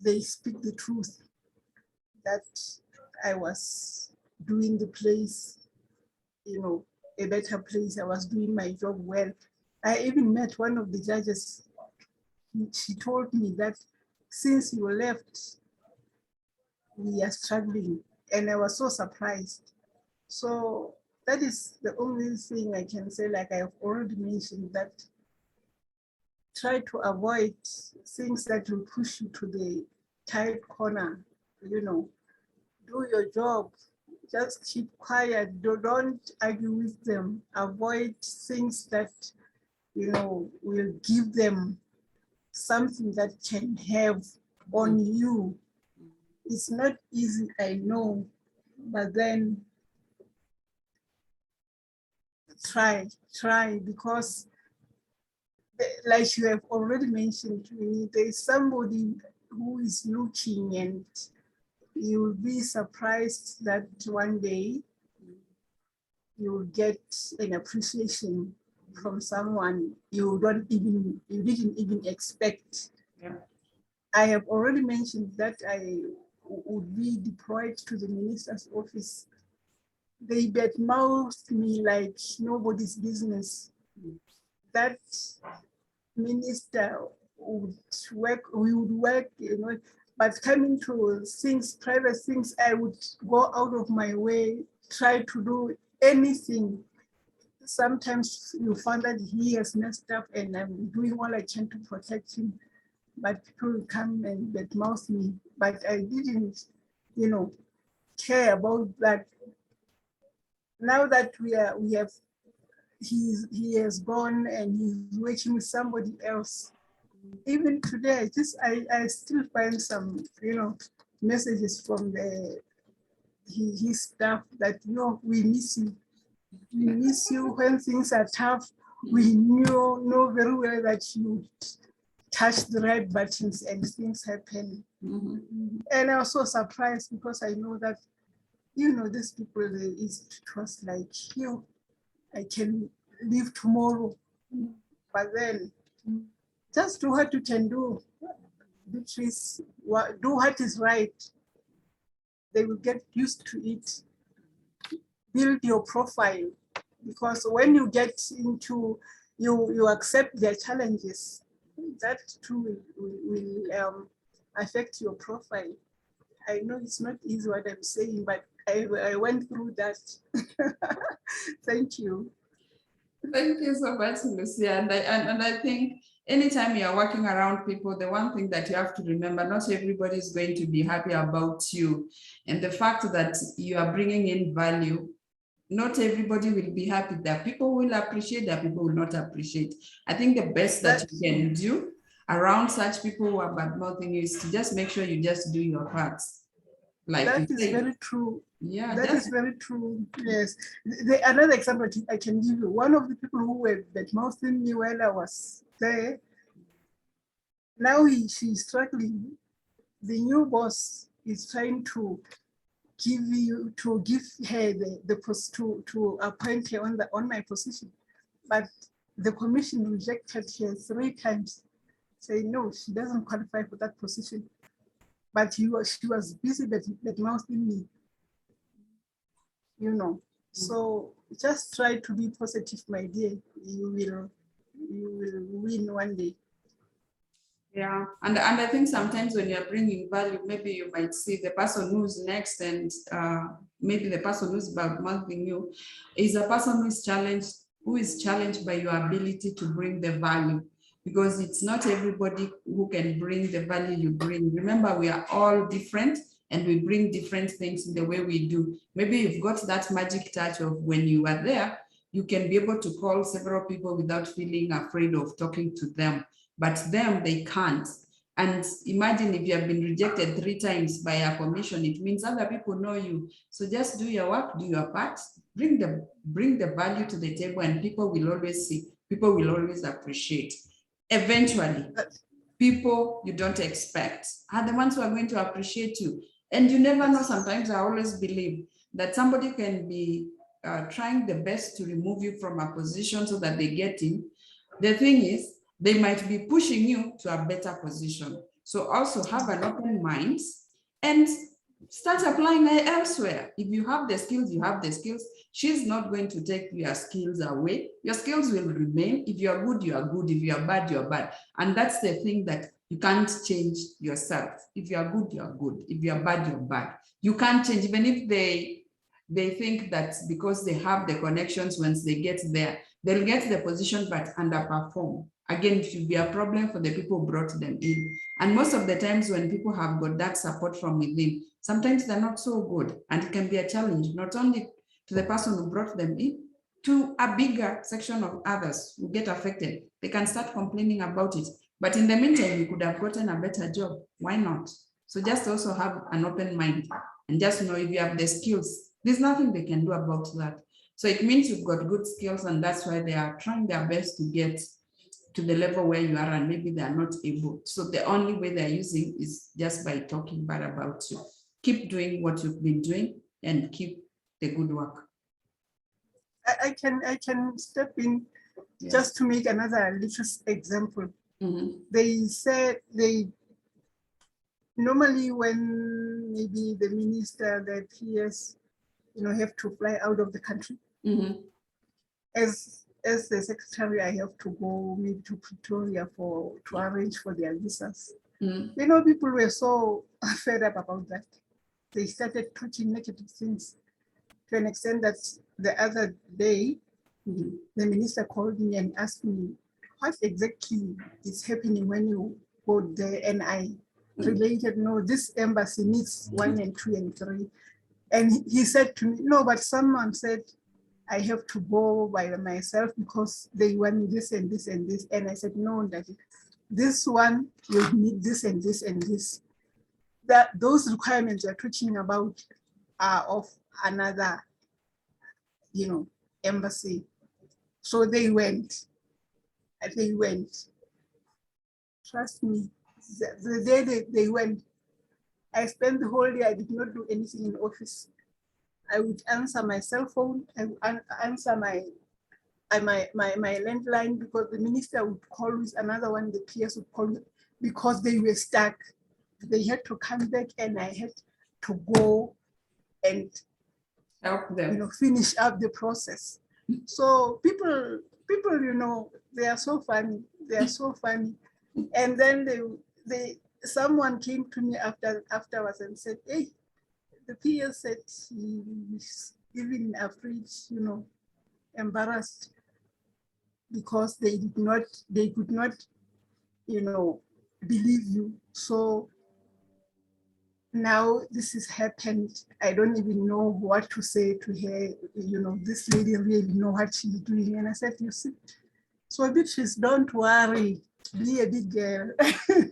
they speak the truth that I was doing the place, you know, a better place. I was doing my job well. I even met one of the judges. She told me that since you left, we are struggling. And I was so surprised. So that is the only thing I can say, like I've already mentioned, that try to avoid things that will push you to the tight corner, you know, do your job, just keep quiet, don't argue with them, avoid things that, you know, will give them something that can have on you. It's not easy, I know, but then try, because like you have already mentioned to me, there's somebody who is looking, and you will be surprised that one day you will get an appreciation from someone you didn't even expect. Yeah. I have already mentioned that I would be deployed to the minister's office. They badmouthed me like nobody's business. That minister would work, we would work, you know, but coming to things, private things, I would go out of my way, try to do anything. Sometimes you find that he has messed up and I'm doing all I can to protect him, but people will come and badmouth me. But I didn't, you know, care about that. Now that he has gone and he's working with somebody else. Even today, I still find some, you know, messages from his staff that, you know, we miss you. We miss you when things are tough. We know very well that you touch the right buttons and things happen. And I was so surprised because I know that, you know, these people, it was like, you know, I can leave tomorrow, but then just do what you can do. Beatrice, do what is right. they will get used to it. Build your profile, because when you get into, you accept their challenges, that too will affect your profile. I know it's not easy what I'm saying, but I went through that. Thank you. Thank you so much, Lucia. And I think anytime you are working around people, the one thing that you have to remember, not everybody is going to be happy about you. And the fact that you are bringing in value, not everybody will be happy. That people will appreciate, that people will not appreciate. I think the best that you can do around such people who are bad mouthing you is to just make sure you just do your part. Like that is very true. Yeah, that is very true. Yes. Another example I can give you. One of the people who were bad mouthing me while I was there, now she's struggling. The new boss is trying to give her the post to appoint her on my position, but the commission rejected her 3 times, saying no, she doesn't qualify for that position. But she was busy bad mouthing me, you know. So just try to be positive, my dear. You will win one day. Yeah, and I think sometimes when you're bringing value, maybe you might see the person who's next, and maybe the person who's bad-mouthing you is a person who is challenged by your ability to bring the value, because it's not everybody who can bring the value you bring. Remember, we are all different and we bring different things in the way we do. Maybe you've got that magic touch of when you are there, you can be able to call several people without feeling afraid of talking to them. But them, they can't. And imagine if you have been rejected 3 times by a commission, it means other people know you. So just do your work, do your part, bring the value to the table, and people will always see, people will always appreciate. Eventually, people you don't expect are the ones who are going to appreciate you. And you never know, sometimes I always believe that somebody can be trying the best to remove you from a position so that they get in. The thing is, they might be pushing you to a better position. So also have an open mind and start applying elsewhere. If you have the skills, you have the skills. She's not going to take your skills away. Your skills will remain. If you are good, you are good. If you are bad, you are bad. And that's the thing that you can't change yourself. If you are good, you are good. If you are bad, you're bad. You can't change, even if they think that because they have the connections, once they get there, they'll get the position but underperform. Again, it should be a problem for the people who brought them in. And most of the times when people have got that support from within, sometimes they're not so good, and it can be a challenge, not only to the person who brought them in, to a bigger section of others who get affected. They can start complaining about it. But in the meantime, you could have gotten a better job. Why not? So just also have an open mind and just know if you have the skills, there's nothing they can do about that. So it means you've got good skills, and that's why they are trying their best to get to the level where you are, and maybe they are not able. So the only way they're using is just by talking bad about you. Keep doing what you've been doing and keep the good work. I can step in just to make another little example. They said normally when maybe the minister, the PS, have to fly out of the country. As the secretary, I have to go maybe to Pretoria to arrange for their visas. People were so fed up about that. They started talking negative things to an extent that the other day, the minister called me and asked me, what exactly is happening when you go there? And I related, no, this embassy needs 1 and 2 and 3. And he said to me, no, but someone said, I have to go by myself because they want this and this and this. And I said, no, Daddy, this one will need this and this and this. Those requirements you're talking about are of another, embassy. So they went. Trust me, the day they went, I spent the whole day, I did not do anything in office. I would answer my cell phone, I would answer my landline, because the minister would call with another one, the PS would call because they were stuck. They had to come back and I had to go and Help them. finish up the process. So people, they are so funny. They are so funny. And then someone came to me afterwards and said, hey, the PS said he's even afraid, embarrassed because they could not, believe you. So now this has happened. I don't even know what to say to her. This lady really know what she's doing. And I said, you see, so Beatrice, don't worry, be a big girl.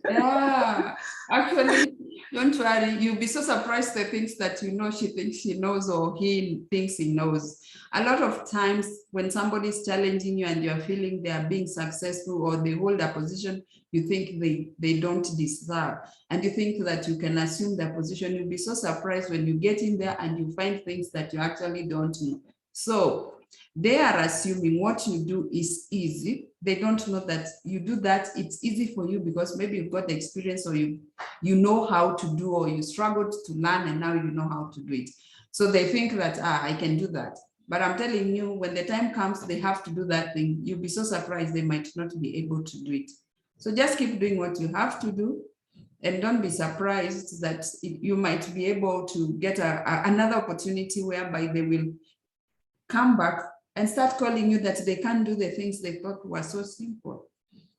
Yeah, actually, don't worry. You'll be so surprised the things that she thinks she knows or he thinks he knows. A lot of times when somebody is challenging you and you're feeling they are being successful or they hold a position you think they don't deserve, and you think that you can assume their position, you'll be so surprised when you get in there and you find things that you actually don't know. So they are assuming what you do is easy. They don't know that you do that. It's easy for you because maybe you've got the experience or you know how to do, or you struggled to learn and now you know how to do it. So they think that, I can do that. But I'm telling you, when the time comes, they have to do that thing. You'll be so surprised they might not be able to do it. So just keep doing what you have to do. And don't be surprised that you might be able to get another opportunity whereby they will come back and start calling you that they can't do the things they thought were so simple.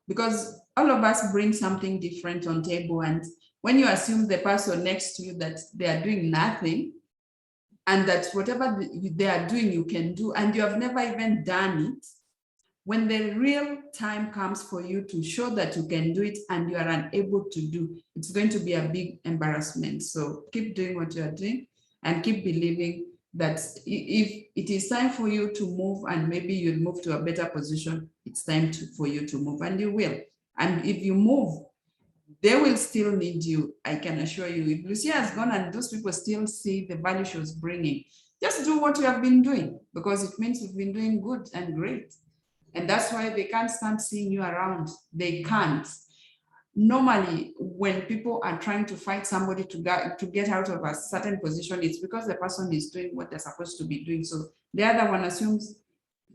Because all of us bring something different on table. And when you assume the person next to you that they are doing nothing, and that whatever they are doing, you can do, and you have never even done it, when the real time comes for you to show that you can do it and you are unable to do, it's going to be a big embarrassment. So keep doing what you are doing and keep believing that if it is time for you to move and maybe you'll move to a better position, it's time for you to move, and you will. And if you move, they will still need you, I can assure you. If Lucia has gone and those people still see the value she was bringing, just do what you have been doing, because it means you've been doing good and great. And that's why they can't stand seeing you around. They can't. Normally, when people are trying to fight somebody to get out of a certain position, it's because the person is doing what they're supposed to be doing. So the other one assumes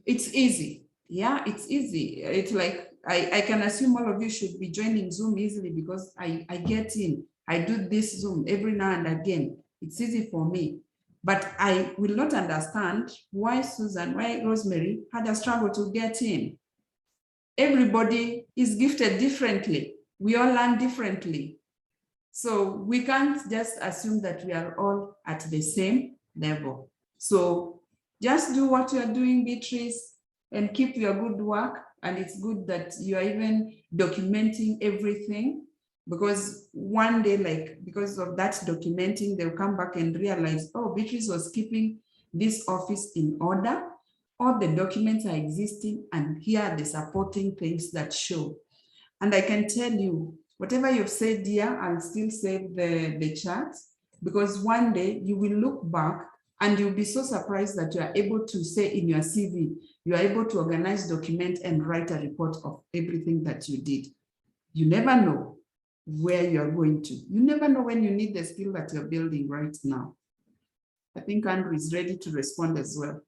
it's easy. Yeah, it's easy. It's like, I can assume all of you should be joining Zoom easily because I get in. I do this Zoom every now and again. It's easy for me. But I will not understand why Susan, why Rosemary had a struggle to get in. Everybody is gifted differently. We all learn differently. So we can't just assume that we are all at the same level. So just do what you are doing, Beatrice, and keep your good work. And it's good that you are even documenting everything, because one day, like, because of that documenting, they'll come back and realize, oh, Beatrice was keeping this office in order. All the documents are existing, and here are the supporting things that show. And I can tell you, whatever you've said here, I'll still save the charts, because one day you will look back and you'll be so surprised that you are able to say in your CV, you are able to organize, document, and write a report of everything that you did. You never know where you are going to. You never know when you need the skill that you're building right now. I think Andrew is ready to respond as well.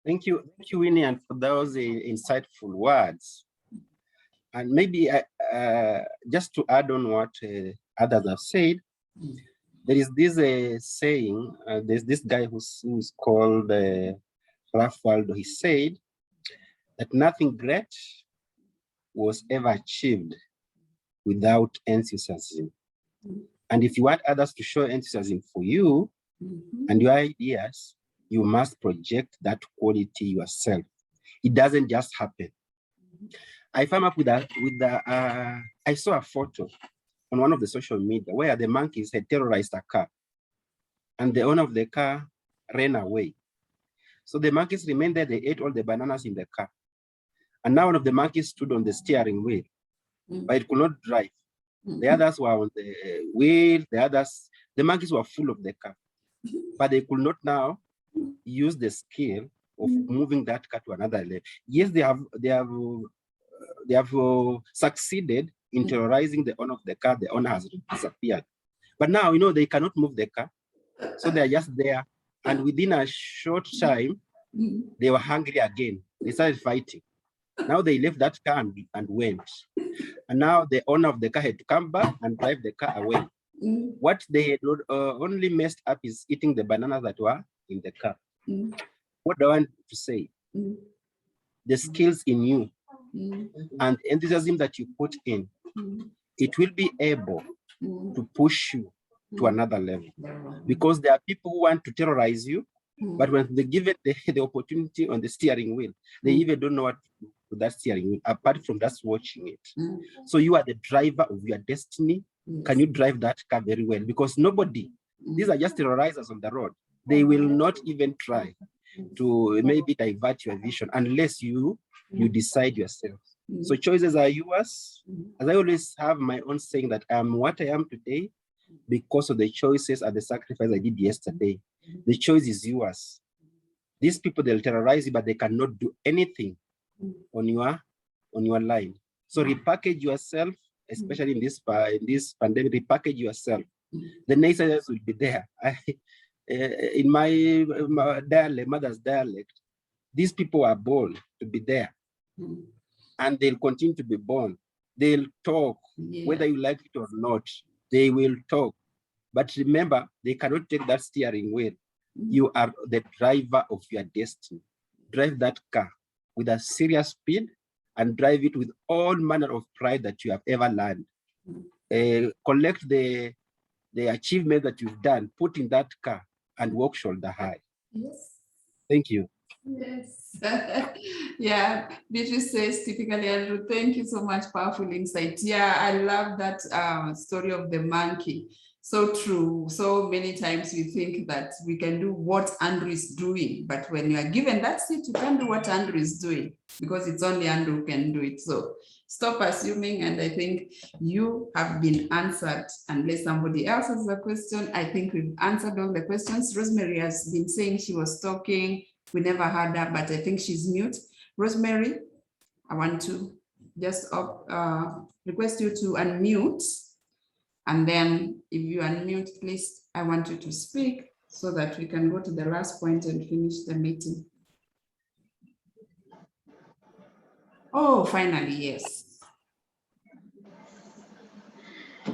Thank you, Winnie, and for those insightful words. And maybe just to add on what others have said, there is this saying, there's this guy who's called Ralph Waldo. He said that nothing great was ever achieved without enthusiasm. And if you want others to show enthusiasm for you and your ideas, you must project that quality yourself. It doesn't just happen. I came up with I saw a photo on one of the social media where the monkeys had terrorized a car, and the owner of the car ran away. So the monkeys remained there, they ate all the bananas in the car. And now one of the monkeys stood on the steering wheel, but it could not drive. The others were on the wheel, the monkeys were full of the car, but they could not now use the skill of moving that car to another level. Yes, they have succeeded in terrorizing the owner of the car. The owner has disappeared. But now, they cannot move the car. So they're just there. And within a short time, they were hungry again. They started fighting. Now they left that car and went. And now the owner of the car had to come back and drive the car away. What they had only messed up is eating the bananas that were in the car. What do I want to say? The skills in you and enthusiasm that you put in, it will be able to push you to another level. Because there are people who want to terrorize you, but when they give it the opportunity on the steering wheel, they even don't know what to do with that steering wheel, apart from just watching it. So you are the driver of your destiny. Can you drive that car very well? Because nobody, these are just terrorizers on the road. They will not even try to maybe divert your vision unless you decide yourself. So choices are yours. As I always have my own saying that I am what I am today because of the choices and the sacrifice I did yesterday. The choice is yours. These people, they'll terrorize you, but they cannot do anything on your line. So repackage yourself, especially in this pandemic, repackage yourself. The naysayers will be there. In my dialect, mother's dialect, these people are born to be there. And they'll continue to be born. They'll talk, whether you like it or not, they will talk. But remember, they cannot take that steering wheel. You are the driver of your destiny. Drive that car with a serious speed and drive it with all manner of pride that you have ever learned. Collect the achievement that you've done, put in that car and walk shoulder high. Yes. Thank you. Yes. Yeah, Beatrice says typically, Andrew, thank you so much, powerful insight. Yeah, I love that story of the monkey. So true. So many times we think that we can do what Andrew is doing, but when you are given that seat, you can't do what Andrew is doing because it's only Andrew who can do it. So stop assuming, and I think you have been answered. Unless somebody else has a question, I think we've answered all the questions. Rosemary has been saying she was talking. We never heard her, but I think she's mute. Rosemary, I want to just request you to unmute. And then if you unmute, please, I want you to speak so that we can go to the last point and finish the meeting. Oh, finally, yes.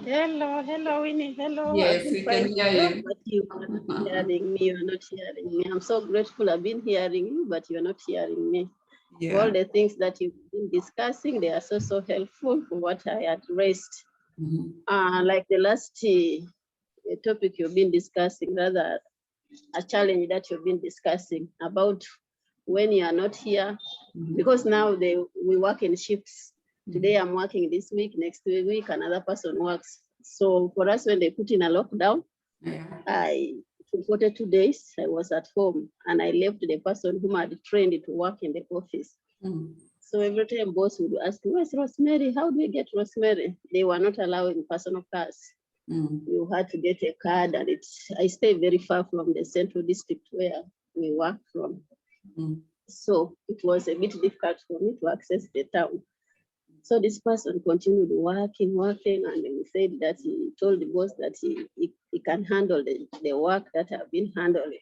Hello, Winnie. Hello. Yes, we can hear you. But you are not hearing me. You are not hearing me. I'm so grateful. I've been hearing you, but you are not hearing me. Yeah. All the things that you've been discussing, they are so helpful for what I had raised. Like the last topic you've been discussing, rather a challenge that you've been discussing about when you are not here, because now we work in shifts. Today I'm working this week, next week another person works. So for us, when they put in a lockdown, for 42 days, I was at home and I left the person whom I had trained to work in the office. So every time boss would ask, where's Rosemary? How do we get Rosemary? They were not allowing personal cars. You had to get a card, and I stay very far from the central district where we work from. So it was a bit difficult for me to access the town. So this person continued working, and he said that he told the boss that he can handle the work that I've been handling.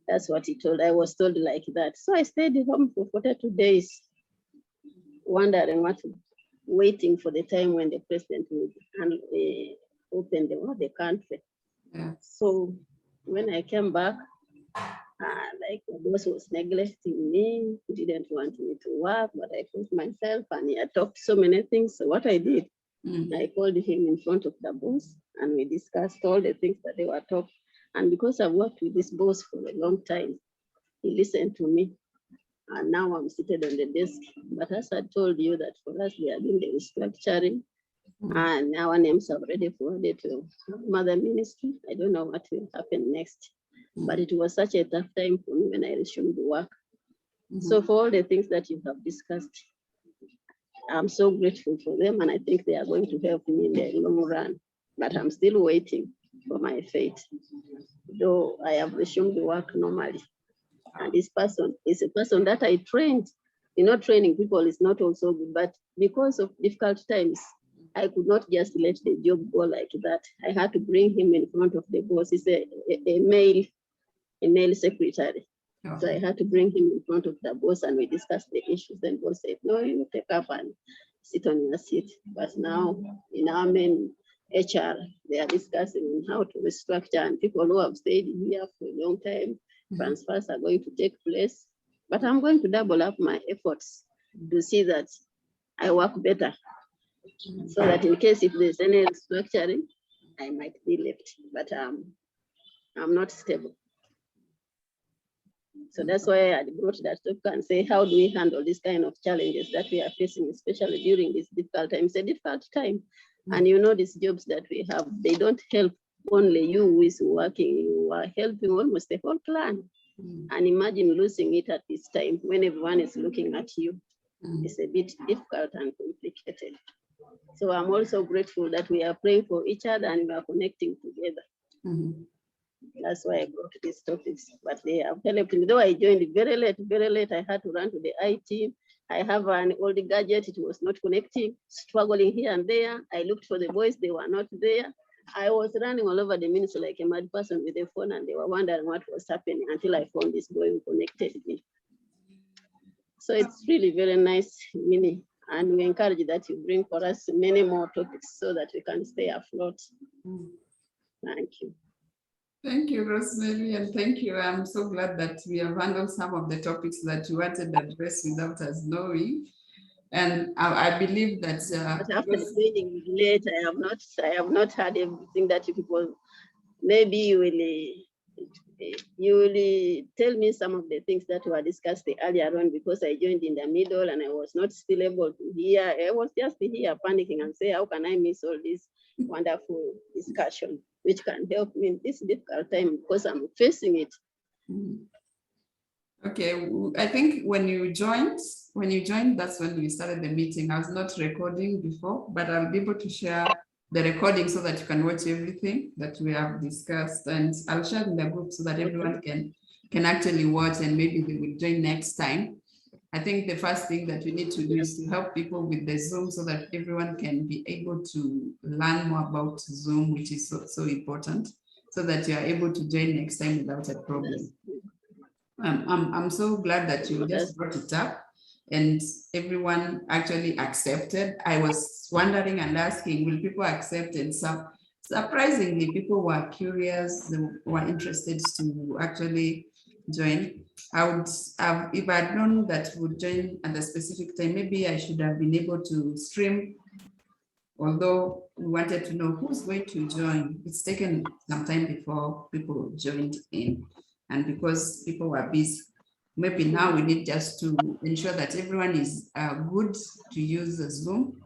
That's what he told. I was told like that. So I stayed home for 42 days, wondering waiting for the time when the president would open the country. So when I came back, like the boss was neglecting me. He didn't want me to work, but I put myself, and he had talked so many things. So what I did, I called him in front of the boss, and we discussed all the things that they were talking. And because I've worked with this boss for a long time, he listened to me. And now I'm seated on the desk. But as I told you that for us, we are doing the restructuring, and our names are already forwarded to Mother Ministry. I don't know what will happen next. But it was such a tough time for me when I resumed work. So for all the things that you have discussed, I'm so grateful for them, and I think they are going to help me in the long run. But I'm still waiting for my fate, though I have resumed work normally. And this person is a person that I trained. Training people is not also good, but because of difficult times, I could not just let the job go like that. I had to bring him in front of the boss. He's a male secretary. Okay. So I had to bring him in front of the boss and we discussed the issues. Then boss said, no, you take up and sit on your seat. But now in our main HR, they are discussing how to restructure, and people who have stayed here for a long time, transfers are going to take place. But I'm going to double up my efforts to see that I work better, so that in case if there's any restructuring, I might be left, but I'm not stable. So that's why I brought that up and say, how do we handle this kind of challenges that we are facing, especially during this difficult time? It's a difficult time. And you know, these jobs that we have, they don't help only you who is working, you are helping almost the whole clan. And imagine losing it at this time when everyone is looking at you. It's a bit difficult and complicated. So I'm also grateful that we are praying for each other and we are connecting together. That's why I brought these topics, but they have helped me. Though I joined very late, I had to run to the IT. I have an old gadget, it was not connecting, struggling here and there. I looked for the boys, they were not there. I was running all over the ministry like a mad person with a phone, and they were wondering what was happening until I found this boy who connected me. So it's really very nice, Minnie. And we encourage that you bring for us many more topics so that we can stay afloat. Thank you. Thank you, Rosemary, and thank you. I'm so glad that we have handled some of the topics that you wanted to address without us knowing. And I believe that but after joining late, I have not heard everything that you people. Maybe you will tell me some of the things that were discussed earlier on, because I joined in the middle and I was not still able to hear. I was just here panicking and say, how can I miss all this wonderful discussion, which can help me in this difficult time because I'm facing it. Okay, I think when you joined, that's when we started the meeting. I was not recording before, but I'll be able to share the recording so that you can watch everything that we have discussed, and I'll share in the group so that everyone can actually watch, and maybe they will join next time. I think the first thing that we need to do is to help people with the Zoom so that everyone can be able to learn more about Zoom, which is so important, so that you are able to join next time without a problem. I'm so glad that you just brought it up and everyone actually accepted. I was wondering and asking, will people accept? And surprisingly, people were curious, they were interested to actually join. I would have, if I'd known that would join at a specific time, maybe I should have been able to stream, although we wanted to know who's going to join. It's taken some time before people joined in. And because people were busy, maybe now we need just to ensure that everyone is good to use the Zoom.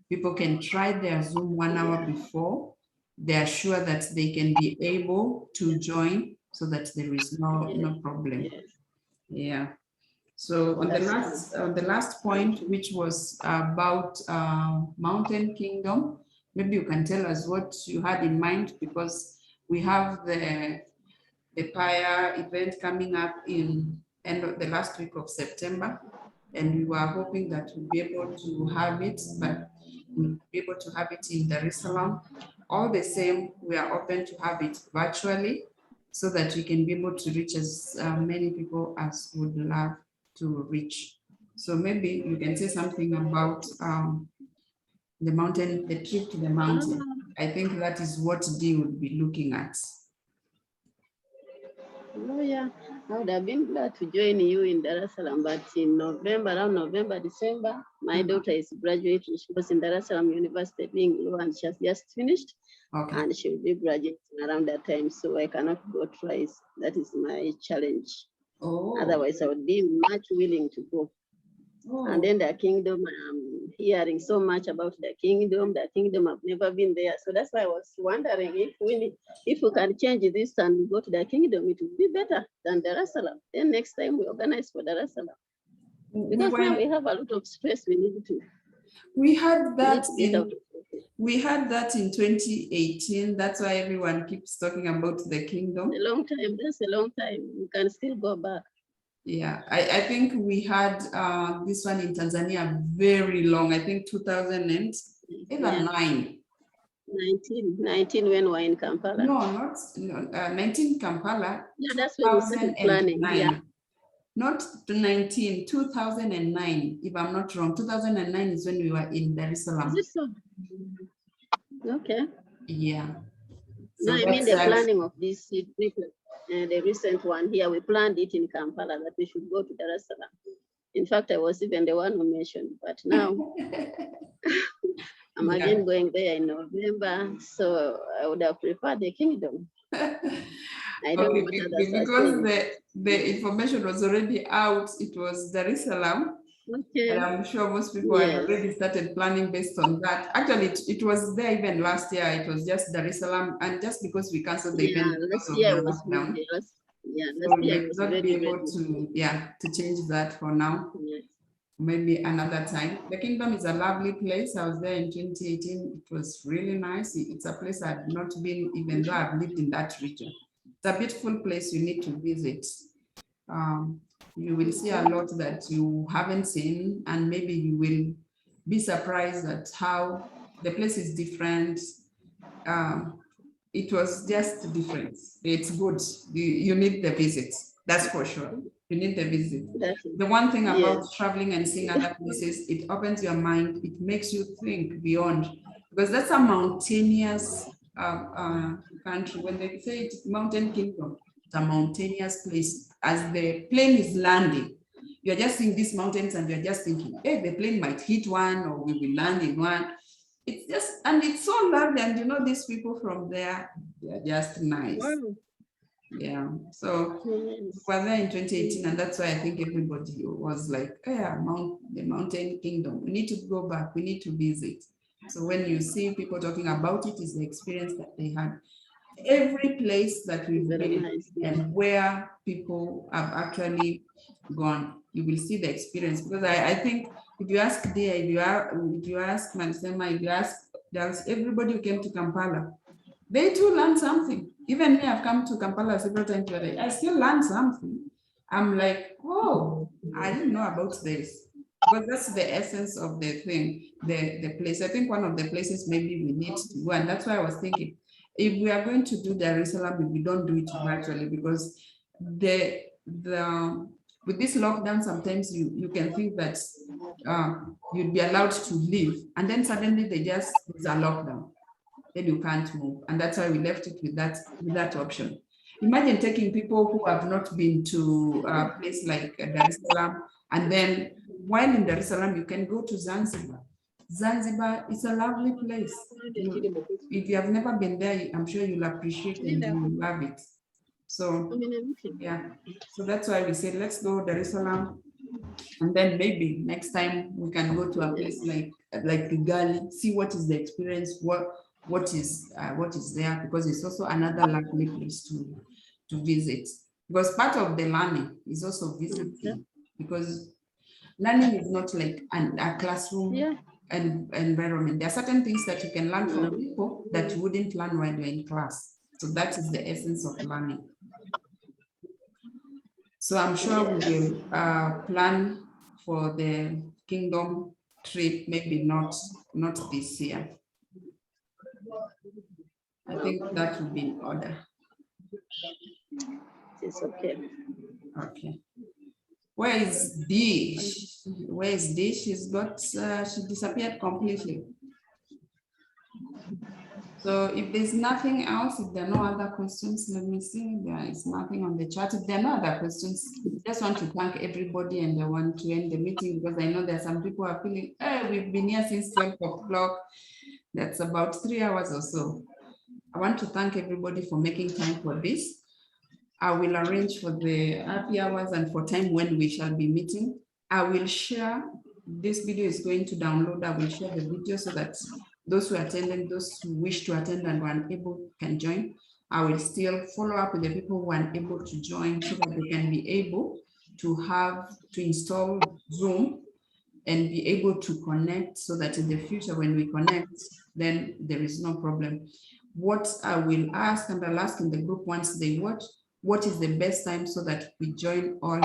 People can try their Zoom 1 hour before. They are sure that they can be able to join so that there is no problem. Yeah. So on the last point, which was about Mountain Kingdom, maybe you can tell us what you had in mind, because we have the PAYA event coming up in end of the last week of September, and we were hoping that we'll be able to have it, but we'll be able to have it in Dar es Salaam. All the same, we are open to have it virtually so that we can be able to reach as many people as would love to reach. So maybe you can say something about the trip to the mountain. I think that is what Dee would be looking at. Oh yeah, I would have been glad to join you in Dar es Salaam, but in November, around November, December, my daughter is graduating. She was in Dar es Salaam University being law, and she has just finished. Okay. And she will be graduating around that time, so I cannot go twice. That is my challenge. Oh. Otherwise, I would be much willing to go. Oh. And then the kingdom, I'm hearing so much about the kingdom. I've never been there. So that's why I was wondering if we can change this and go to the kingdom, it would be better than Dar es Salaam. Then next time we organize for Dar es Salaam. Because now we have a lot of space we need to. We had that in 2018. That's why everyone keeps talking about the kingdom. A long time, that's a long time. We can still go back. Yeah, I think we had this one in Tanzania very long, I think 2006 Even 9. 19 when we're in Kampala. No, not 19 Kampala. Yeah, that's when we started planning. 2009. Yeah. Not to 19, 2009, if I'm not wrong. 2009 is when we were in Dar es Salaam. Is it so? Okay. Yeah. No, I mean the planning of this, the recent one here, we planned it in Kampala that we should go to Dar es Salaam. In fact, I was even the one who mentioned, but now I'm again going there in November, so I would have preferred the kingdom. I don't know what others are because saying. the information was already out, it was Dar es Salaam. Okay. And I'm sure most people have already started planning based on that. Actually, it was there even last year. It was just Dar es Salaam, and just because we canceled the event because of the lockdown, so we may not be able to change that for now. Yes. Maybe another time. The Kingdom is a lovely place. I was there in 2018. It was really nice. It's a place I've not been, even though I've lived in that region. It's a beautiful place you need to visit. You will see a lot that you haven't seen, and maybe you will be surprised at how the place is different. It was just different. It's good. You need the visit. That's for sure. You need the visit. The one thing about traveling and seeing other places, it opens your mind. It makes you think beyond, because that's a mountainous country. When they say it's mountain kingdom, it's a mountainous place. As the plane is landing, you're just seeing these mountains and you're just thinking, hey, the plane might hit one or we will land in one. It's just, and it's so lovely. And you know, these people from there, they're just nice. Wow. Yeah, so we were there in 2018, and that's why I think everybody was like, yeah, the mountain kingdom. We need to go back, we need to visit. So when you see people talking about it, is the experience that they had. Every place that we've been and where people have actually gone, you will see the experience. Because I think if you ask Dia, if you ask Mansema, if you ask everybody who came to Kampala, they too learned something. Even me, I've come to Kampala several times, but I still learned something. I'm like, oh, I didn't know about this. But that's the essence of the thing, the place. I think one of the places maybe we need to go, and that's why I was thinking, if we are going to do Dar es Salaam, we don't do it virtually, because with this lockdown, sometimes you can think that you'd be allowed to leave, and then suddenly there's a lockdown. Then you can't move. And that's why we left it with that option. Imagine taking people who have not been to a place like Dar es Salaam, and then while in Dar es Salaam, you can go to Zanzibar. Zanzibar is a lovely place. If you have never been there, I'm sure you'll appreciate it and you'll love it. So yeah, so that's why we said, let's go Dar es Salaam. And then maybe next time we can go to a place like Kigali, see what is the experience, what is there, because it's also another lovely place to visit. Because part of the learning is also visiting, because learning is not like a classroom environment. There are certain things that you can learn from people that you wouldn't learn when you're in class. So that is the essence of learning. So I'm sure we will plan for the Kingdom trip, maybe not this year. I think that would be in order. It's okay. Okay. Where is Dish? Where is Dish? She disappeared completely. So if there's nothing else, if there are no other questions, let me see. There is nothing on the chat. If there are no other questions, I just want to thank everybody, and I want to end the meeting because I know there are some people who are feeling, hey, we've been here since 12 o'clock. That's about 3 hours or so. I want to thank everybody for making time for this. I will arrange for the happy hours and for time when we shall be meeting. I will share, this video is going to download. I will share the video so that those who attended, those who wish to attend and were unable can join. I will still follow up with the people who are unable to join so that they can be able to install Zoom and be able to connect, so that in the future when we connect, then there is no problem. What I will ask, and I'll ask in the group once they watch, what is the best time so that we join all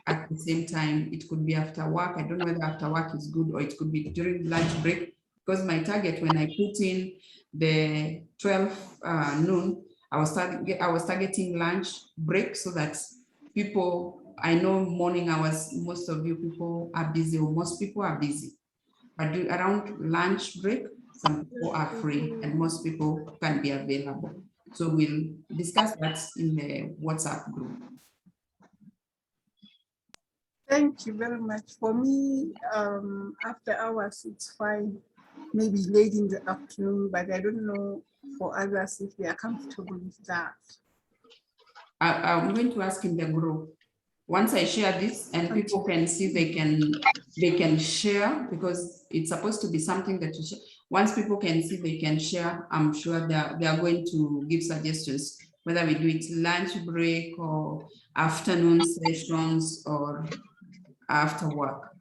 at the same time? It could be after work. I don't know whether after work is good, or it could be during lunch break, because my target when I put in the 12 noon, I was targeting lunch break so that people, I know morning hours, most of you people are busy, or most people are busy. But around lunch break, some people are free and most people can be available. So we'll discuss that in the WhatsApp group. Thank you very much. For me, after hours, it's fine. Maybe late in the afternoon, but I don't know for others if they are comfortable with that. I'm going to ask in the group. Once I share this and people can see, they can share, because it's supposed to be something that you share. Once people can see, they can share. I'm sure they are going to give suggestions, whether we do it lunch break or afternoon sessions or after work.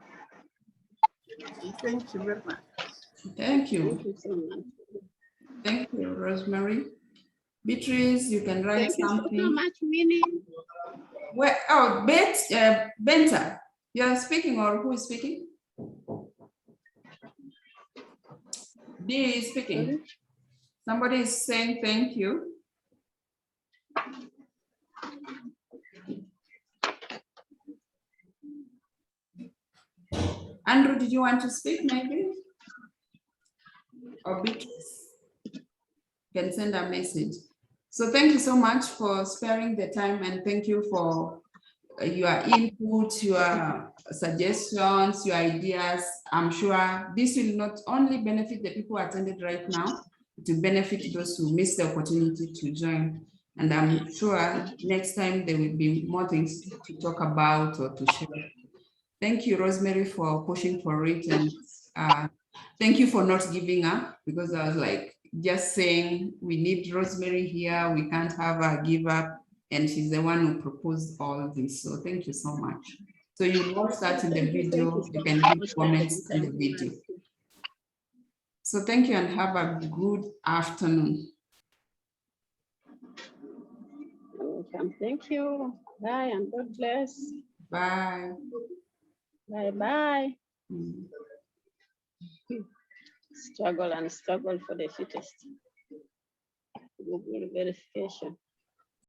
Thank you very much. Thank you. Thank you so much. Thank you, Rosemary. Beatrice, you can write something. Thank you so much, Minnie. Well, oh, Benta, you are speaking, or who is speaking? B is speaking. Sorry? Somebody is saying thank you. Andrew, did you want to speak maybe? Or Beatrice can send a message. So thank you so much for sparing the time, and thank you for your input, your suggestions, your ideas. I'm sure this will not only benefit the people who attended right now, it will benefit those who missed the opportunity to join. And I'm sure next time there will be more things to talk about or to share. Thank you, Rosemary, for pushing for it. And thank you for not giving up, because I was like just saying we need Rosemary here. We can't have her give up. And she's the one who proposed all this. So thank you so much. So you watch that in the video. You can give comments in the video. So thank you and have a good afternoon. Welcome. Thank you. Bye and God bless. Bye. Bye-bye. Mm. Struggle and struggle for the fittest. Google verification.